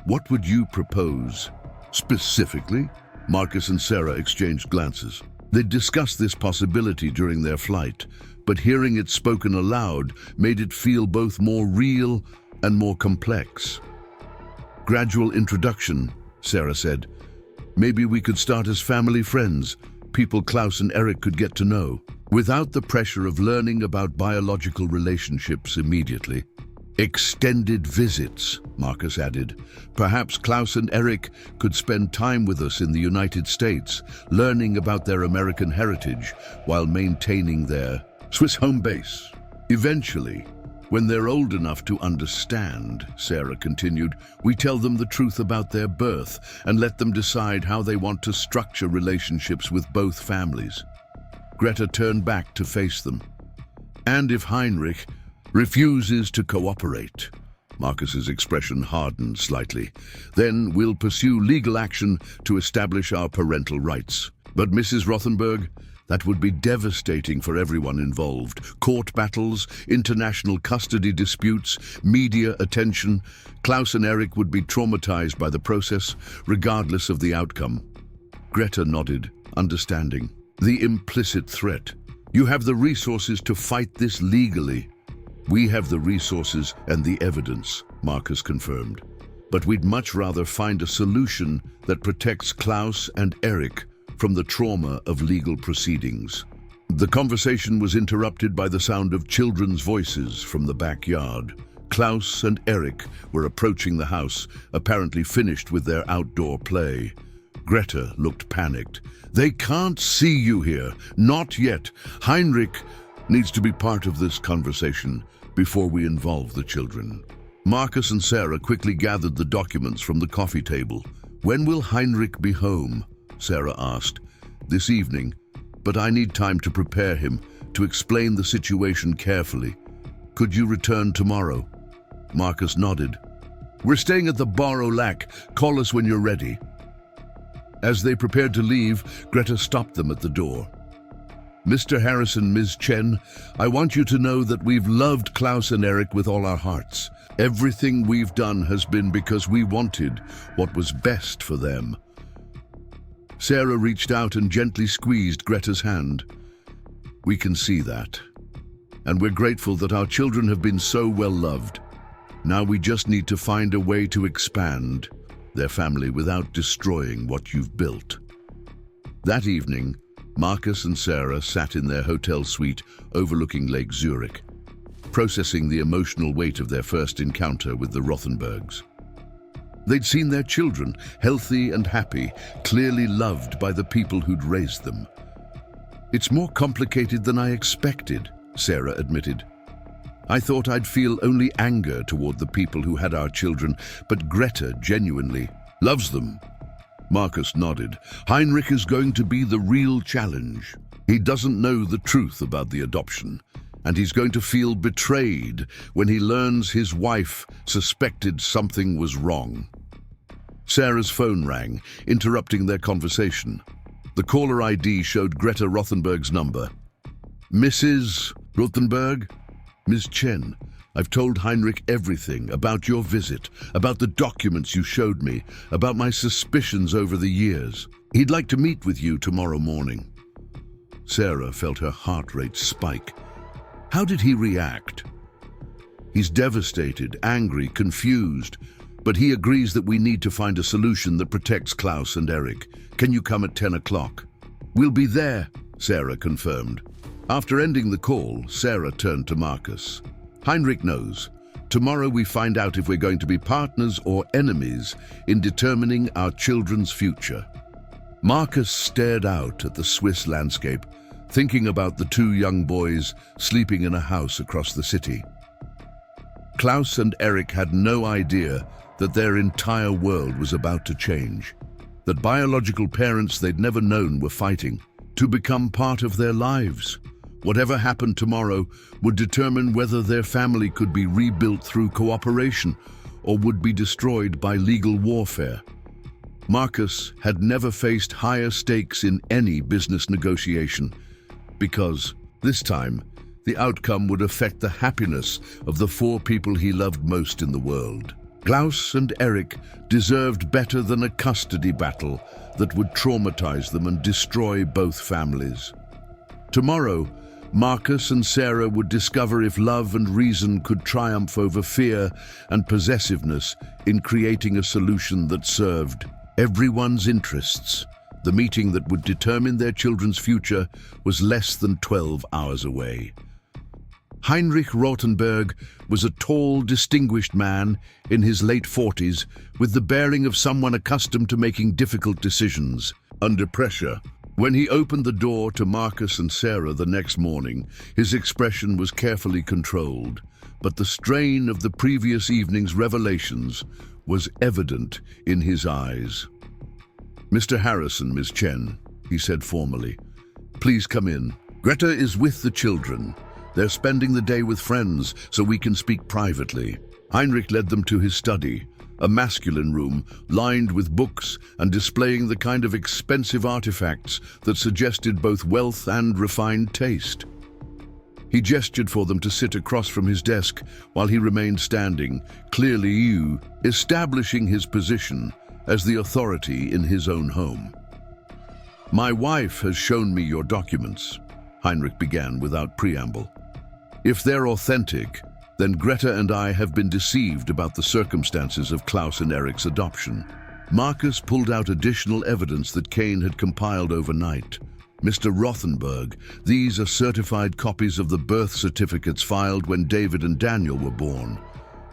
What would you propose? Specifically? Marcus and Sarah exchanged glances. They'd discussed this possibility during their flight, but hearing it spoken aloud made it feel both more real and more complex. Gradual introduction, Sarah said. Maybe we could start as family friends, people Klaus and Eric could get to know, without the pressure of learning about biological relationships immediately. Extended visits, Marcus added. Perhaps Klaus and Eric could spend time with us in the United States, learning about their American heritage while maintaining their Swiss home base. Eventually, when they're old enough to understand, Sarah continued, we tell them the truth about their birth and let them decide how they want to structure relationships with both families. Greta turned back to face them. And if Heinrich refuses to cooperate, Marcus's expression hardened slightly, then we'll pursue legal action to establish our parental rights. But Mrs. Rothenberg, that would be devastating for everyone involved. Court battles, international custody disputes, media attention. Klaus and Eric would be traumatized by the process, regardless of the outcome. Greta nodded, understanding. The implicit threat. You have the resources to fight this legally. We have the resources and the evidence, Marcus confirmed. But we'd much rather find a solution that protects Klaus and Eric from the trauma of legal proceedings. The conversation was interrupted by the sound of children's voices from the backyard. Klaus and Eric were approaching the house, apparently finished with their outdoor play. Greta looked panicked. They can't see you here. Not yet. Heinrich needs to be part of this conversation before we involve the children. Marcus and Sarah quickly gathered the documents from the coffee table. When will Heinrich be home? Sarah asked. This evening, but I need time to prepare him, to explain the situation carefully. Could you return tomorrow? Marcus nodded. We're staying at the Bar au Lac. Call us when you're ready. As they prepared to leave, Greta stopped them at the door. Mr. Harrison, Ms. Chen, I want you to know that we've loved Klaus and Eric with all our hearts. Everything we've done has been because we wanted what was best for them. Sarah reached out and gently squeezed Greta's hand. We can see that. And we're grateful that our children have been so well loved. Now we just need to find a way to expand their family without destroying what you've built. That evening, Marcus and Sarah sat in their hotel suite overlooking Lake Zurich, processing the emotional weight of their first encounter with the Rothenbergs. They'd seen their children, healthy and happy, clearly loved by the people who'd raised them. It's more complicated than I expected, Sarah admitted. I thought I'd feel only anger toward the people who had our children, but Greta genuinely loves them. Marcus nodded. Heinrich is going to be the real challenge. He doesn't know the truth about the adoption, and he's going to feel betrayed when he learns his wife suspected something was wrong. Sarah's phone rang, interrupting their conversation. The caller ID showed Greta Rothenberg's number. Mrs. Rothenberg? Ms. Chen, I've told Heinrich everything about your visit, about the documents you showed me, about my suspicions over the years. He'd like to meet with you tomorrow morning. Sarah felt her heart rate spike. How did he react? He's devastated, angry, confused, but he agrees that we need to find a solution that protects Klaus and Eric. Can you come at 10 o'clock? We'll be there, Sarah confirmed. After ending the call, Sarah turned to Marcus. Heinrich knows. Tomorrow we find out if we're going to be partners or enemies in determining our children's future. Marcus stared out at the Swiss landscape, thinking about the two young boys sleeping in a house across the city. Klaus and Eric had no idea that their entire world was about to change, that biological parents they'd never known were fighting to become part of their lives. Whatever happened tomorrow would determine whether their family could be rebuilt through cooperation or would be destroyed by legal warfare. Marcus had never faced higher stakes in any business negotiation because, this time, the outcome would affect the happiness of the four people he loved most in the world. Klaus and Eric deserved better than a custody battle that would traumatize them and destroy both families. Tomorrow, Marcus and Sarah would discover if love and reason could triumph over fear and possessiveness in creating a solution that served everyone's interests. The meeting that would determine their children's future was less than 12 hours away. Heinrich Rothenberg was a tall, distinguished man in his late 40s with the bearing of someone accustomed to making difficult decisions under pressure. When he opened the door to Marcus and Sarah the next morning, his expression was carefully controlled, but the strain of the previous evening's revelations was evident in his eyes. "Mr. Harrison, Miss Chen," he said formally, "please come in. Greta is with the children. They're spending the day with friends, so we can speak privately." Heinrich led them to his study, a masculine room lined with books and displaying the kind of expensive artifacts that suggested both wealth and refined taste. He gestured for them to sit across from his desk while he remained standing, clearly establishing his position as the authority in his own home. "My wife has shown me your documents," Heinrich began without preamble. "If they're authentic, then Greta and I have been deceived about the circumstances of Klaus and Eric's adoption." Marcus pulled out additional evidence that Kane had compiled overnight. "Mr. Rothenberg, these are certified copies of the birth certificates filed when David and Daniel were born.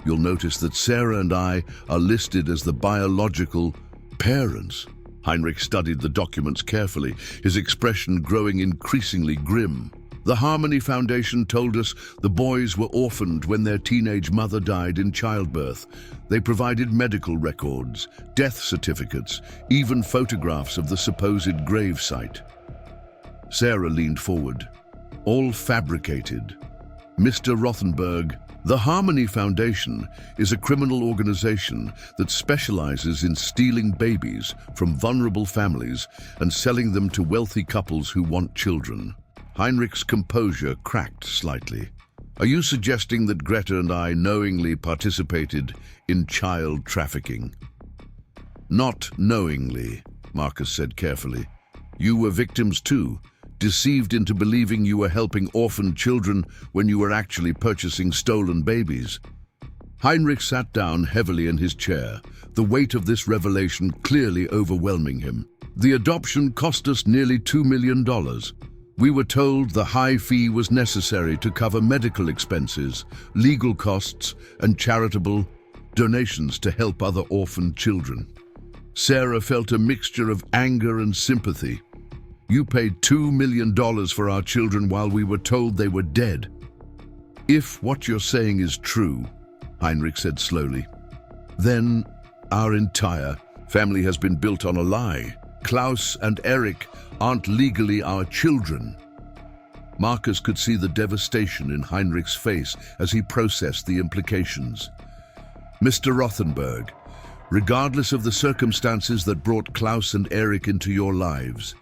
You'll notice that Sarah and I are listed as the biological parents." Heinrich studied the documents carefully, his expression growing increasingly grim. "The Harmony Foundation told us the boys were orphaned when their teenage mother died in childbirth. They provided medical records, death certificates, even photographs of the supposed grave site." Sarah leaned forward. "All fabricated. Mr. Rothenberg, the Harmony Foundation is a criminal organization that specializes in stealing babies from vulnerable families and selling them to wealthy couples who want children." Heinrich's composure cracked slightly. "Are you suggesting that Greta and I knowingly participated in child trafficking?" "Not knowingly," Marcus said carefully. "You were victims too, deceived into believing you were helping orphaned children when you were actually purchasing stolen babies." Heinrich sat down heavily in his chair, the weight of this revelation clearly overwhelming him. "The adoption cost us nearly $2 million. We were told the high fee was necessary to cover medical expenses, legal costs, and charitable donations to help other orphaned children." Sarah felt a mixture of anger and sympathy. "You paid $2 million for our children while we were told they were dead." "If what you're saying is true," Heinrich said slowly, "then our entire family has been built on a lie. Klaus and Eric aren't legally our children." Marcus could see the devastation in Heinrich's face as he processed the implications. "Mr. Rothenberg, regardless of the circumstances that brought Klaus and Eric into your lives,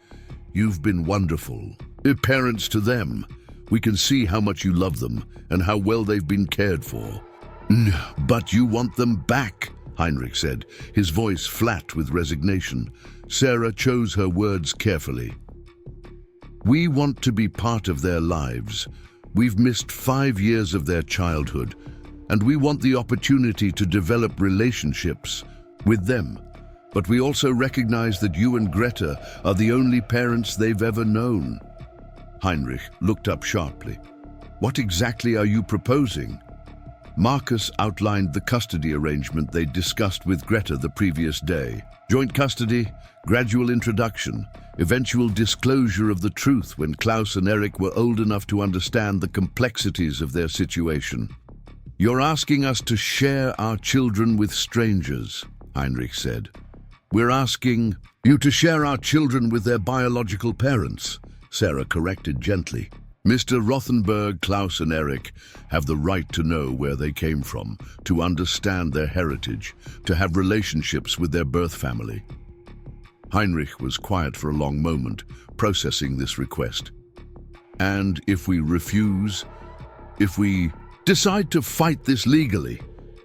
you've been wonderful. Parents to them. We can see how much you love them and how well they've been cared for." "But you want them back," Heinrich said, his voice flat with resignation. Sarah chose her words carefully. We want to be part of their lives. We've missed 5 years of their childhood, and we want the opportunity to develop relationships with them. But we also recognize that you and Greta are the only parents they've ever known. Heinrich looked up sharply. What exactly are you proposing? Marcus outlined the custody arrangement they'd discussed with Greta the previous day. Joint custody, gradual introduction, eventual disclosure of the truth when Klaus and Eric were old enough to understand the complexities of their situation. You're asking us to share our children with strangers, Heinrich said. We're asking you to share our children with their biological parents, Sarah corrected gently. Mr. Rothenberg, Klaus and Eric have the right to know where they came from, to understand their heritage, to have relationships with their birth family. Heinrich was quiet for a long moment, processing this request. And if we refuse, if we decide to fight this legally,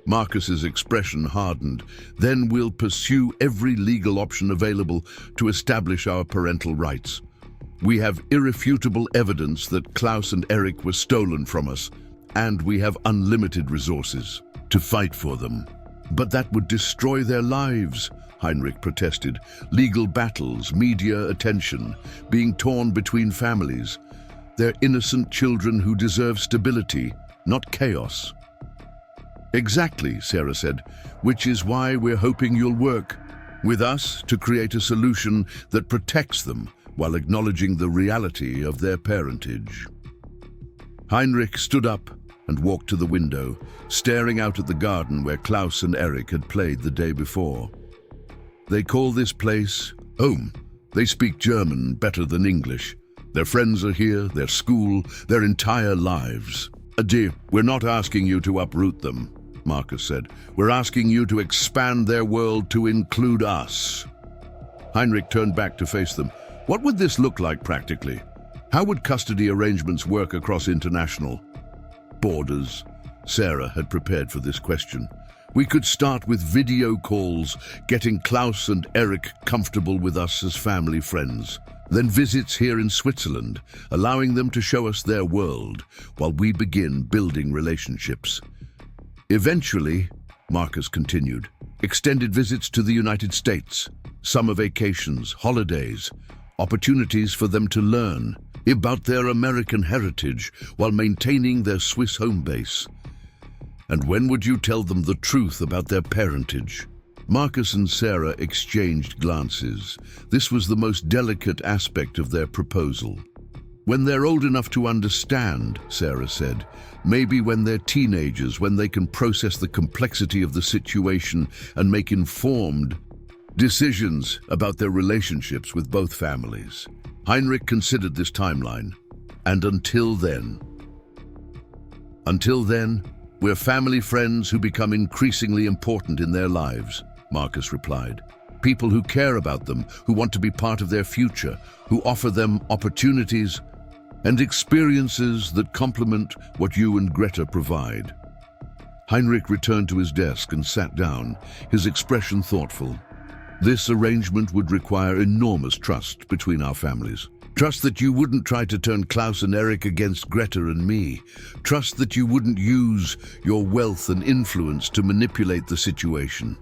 Marcus's expression hardened, then we'll pursue every legal option available to establish our parental rights. We have irrefutable evidence that Klaus and Eric were stolen from us, and we have unlimited resources to fight for them. But that would destroy their lives, Heinrich protested. Legal battles, media attention, being torn between families. They're innocent children who deserve stability, not chaos. Exactly, Sarah said, which is why we're hoping you'll work with us to create a solution that protects them while acknowledging the reality of their parentage. Heinrich stood up and walked to the window, staring out at the garden where Klaus and Eric had played the day before. They call this place home. They speak German better than English. Their friends are here, their school, their entire lives. Dear, we're not asking you to uproot them, Marcus said. We're asking you to expand their world to include us. Heinrich turned back to face them. What would this look like practically? How would custody arrangements work across international borders? Sarah had prepared for this question. We could start with video calls, getting Klaus and Eric comfortable with us as family friends. Then visits here in Switzerland, allowing them to show us their world while we begin building relationships. Eventually, Marcus continued, extended visits to the United States, summer vacations, holidays, opportunities for them to learn about their American heritage while maintaining their Swiss home base. And when would you tell them the truth about their parentage? Marcus and Sarah exchanged glances. This was the most delicate aspect of their proposal. When they're old enough to understand, Sarah said, maybe when they're teenagers, when they can process the complexity of the situation and make informed decisions about their relationships with both families. Heinrich considered this timeline. And until then, we're family friends who become increasingly important in their lives, Marcus replied. People who care about them, who want to be part of their future, who offer them opportunities and experiences that complement what you and Greta provide. Heinrich returned to his desk and sat down, his expression thoughtful. This arrangement would require enormous trust between our families. Trust that you wouldn't try to turn Klaus and Eric against Greta and me. Trust that you wouldn't use your wealth and influence to manipulate the situation.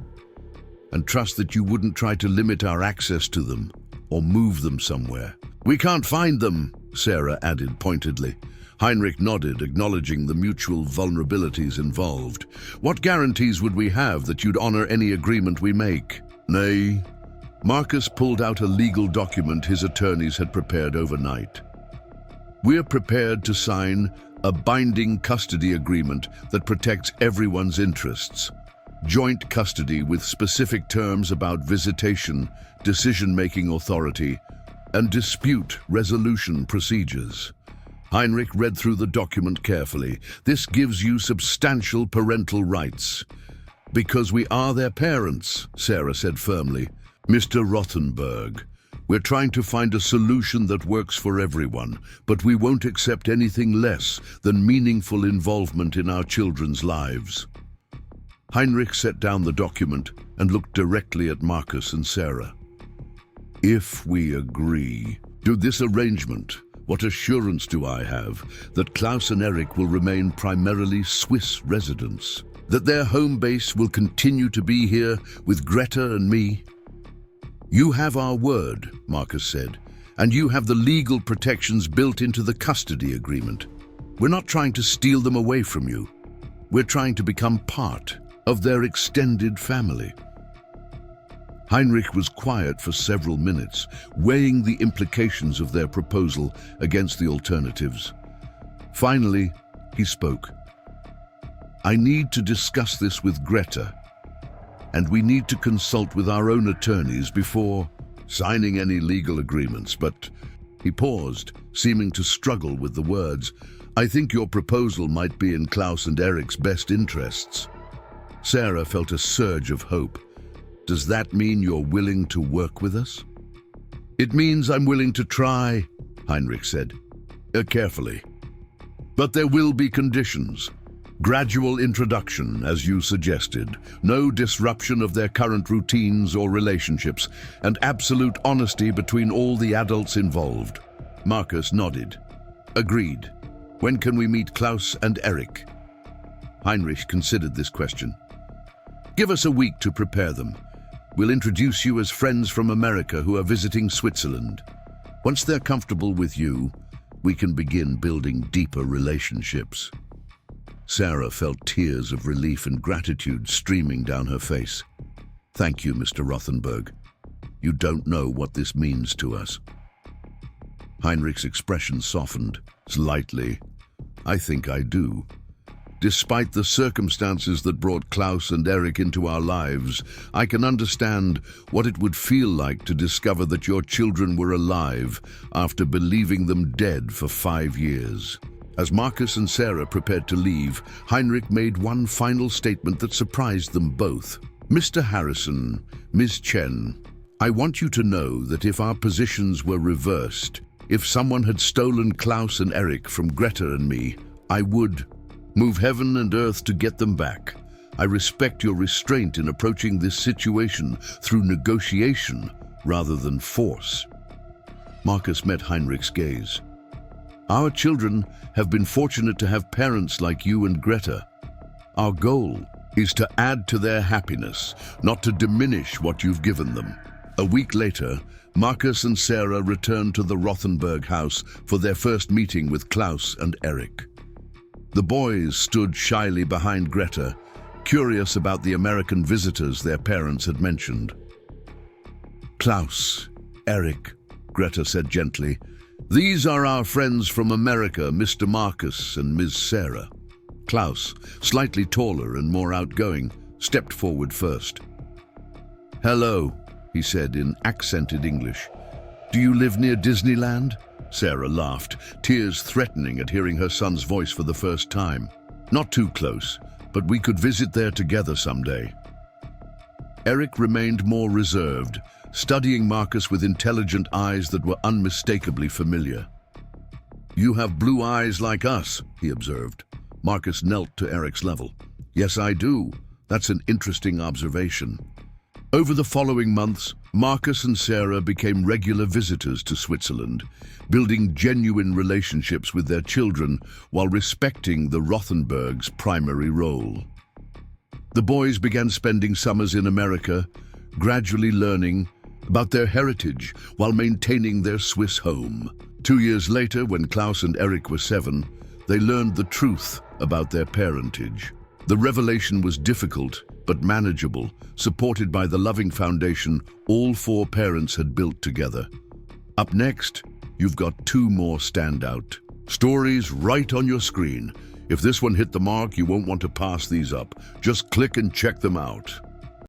And trust that you wouldn't try to limit our access to them or move them somewhere. We can't find them, Sarah added pointedly. Heinrich nodded, acknowledging the mutual vulnerabilities involved. What guarantees would we have that you'd honor any agreement we make? Nay. Marcus pulled out a legal document his attorneys had prepared overnight. We're prepared to sign a binding custody agreement that protects everyone's interests. Joint custody with specific terms about visitation, decision-making authority, and dispute resolution procedures. Heinrich read through the document carefully. This gives you substantial parental rights. Because we are their parents, Sarah said firmly. Mr. Rothenberg, we're trying to find a solution that works for everyone, but we won't accept anything less than meaningful involvement in our children's lives. Heinrich set down the document and looked directly at Marcus and Sarah. If we agree to this arrangement, what assurance do I have that Klaus and Eric will remain primarily Swiss residents? That their home base will continue to be here with Greta and me? You have our word, Marcus said, and you have the legal protections built into the custody agreement. We're not trying to steal them away from you. We're trying to become part of their extended family. Heinrich was quiet for several minutes, weighing the implications of their proposal against the alternatives. Finally, he spoke. I need to discuss this with Greta, and we need to consult with our own attorneys before signing any legal agreements, but he paused, seeming to struggle with the words. I think your proposal might be in Klaus and Eric's best interests. Sarah felt a surge of hope. Does that mean you're willing to work with us? It means I'm willing to try, Heinrich said, carefully. But there will be conditions. Gradual introduction, as you suggested, no disruption of their current routines or relationships, and absolute honesty between all the adults involved. Marcus nodded. Agreed. When can we meet Klaus and Eric? Heinrich considered this question. Give us a week to prepare them. We'll introduce you as friends from America who are visiting Switzerland. Once they're comfortable with you, we can begin building deeper relationships. Sarah felt tears of relief and gratitude streaming down her face. Thank you, Mr. Rothenberg. You don't know what this means to us. Heinrich's expression softened slightly. I think I do. Despite the circumstances that brought Klaus and Eric into our lives, I can understand what it would feel like to discover that your children were alive after believing them dead for 5 years. As Marcus and Sarah prepared to leave, Heinrich made one final statement that surprised them both. Mr. Harrison, Ms. Chen, I want you to know that if our positions were reversed, if someone had stolen Klaus and Eric from Greta and me, I would move heaven and earth to get them back. I respect your restraint in approaching this situation through negotiation rather than force. Marcus met Heinrich's gaze. Our children have been fortunate to have parents like you and Greta. Our goal is to add to their happiness, not to diminish what you've given them. A week later, Marcus and Sarah returned to the Rothenberg house for their first meeting with Klaus and Eric. The boys stood shyly behind Greta, curious about the American visitors their parents had mentioned. Klaus, Eric, Greta said gently, these are our friends from America, Mr. Marcus and Ms. Sarah. Klaus, slightly taller and more outgoing, stepped forward first. Hello, he said in accented English. Do you live near Disneyland? Sarah laughed, tears threatening at hearing her son's voice for the first time. Not too close, but we could visit there together someday. Eric remained more reserved, studying Marcus with intelligent eyes that were unmistakably familiar. You have blue eyes like us, he observed. Marcus knelt to Eric's level. Yes, I do. That's an interesting observation. Over the following months, Marcus and Sarah became regular visitors to Switzerland, building genuine relationships with their children while respecting the Rothenbergs' primary role. The boys began spending summers in America, gradually learning about their heritage while maintaining their Swiss home. 2 years later, when Klaus and Eric were 7, they learned the truth about their parentage. The revelation was difficult but manageable, supported by the loving foundation all 4 parents had built together. Up next, you've got 2 more standout stories right on your screen. If this one hit the mark, you won't want to pass these up. Just click and check them out.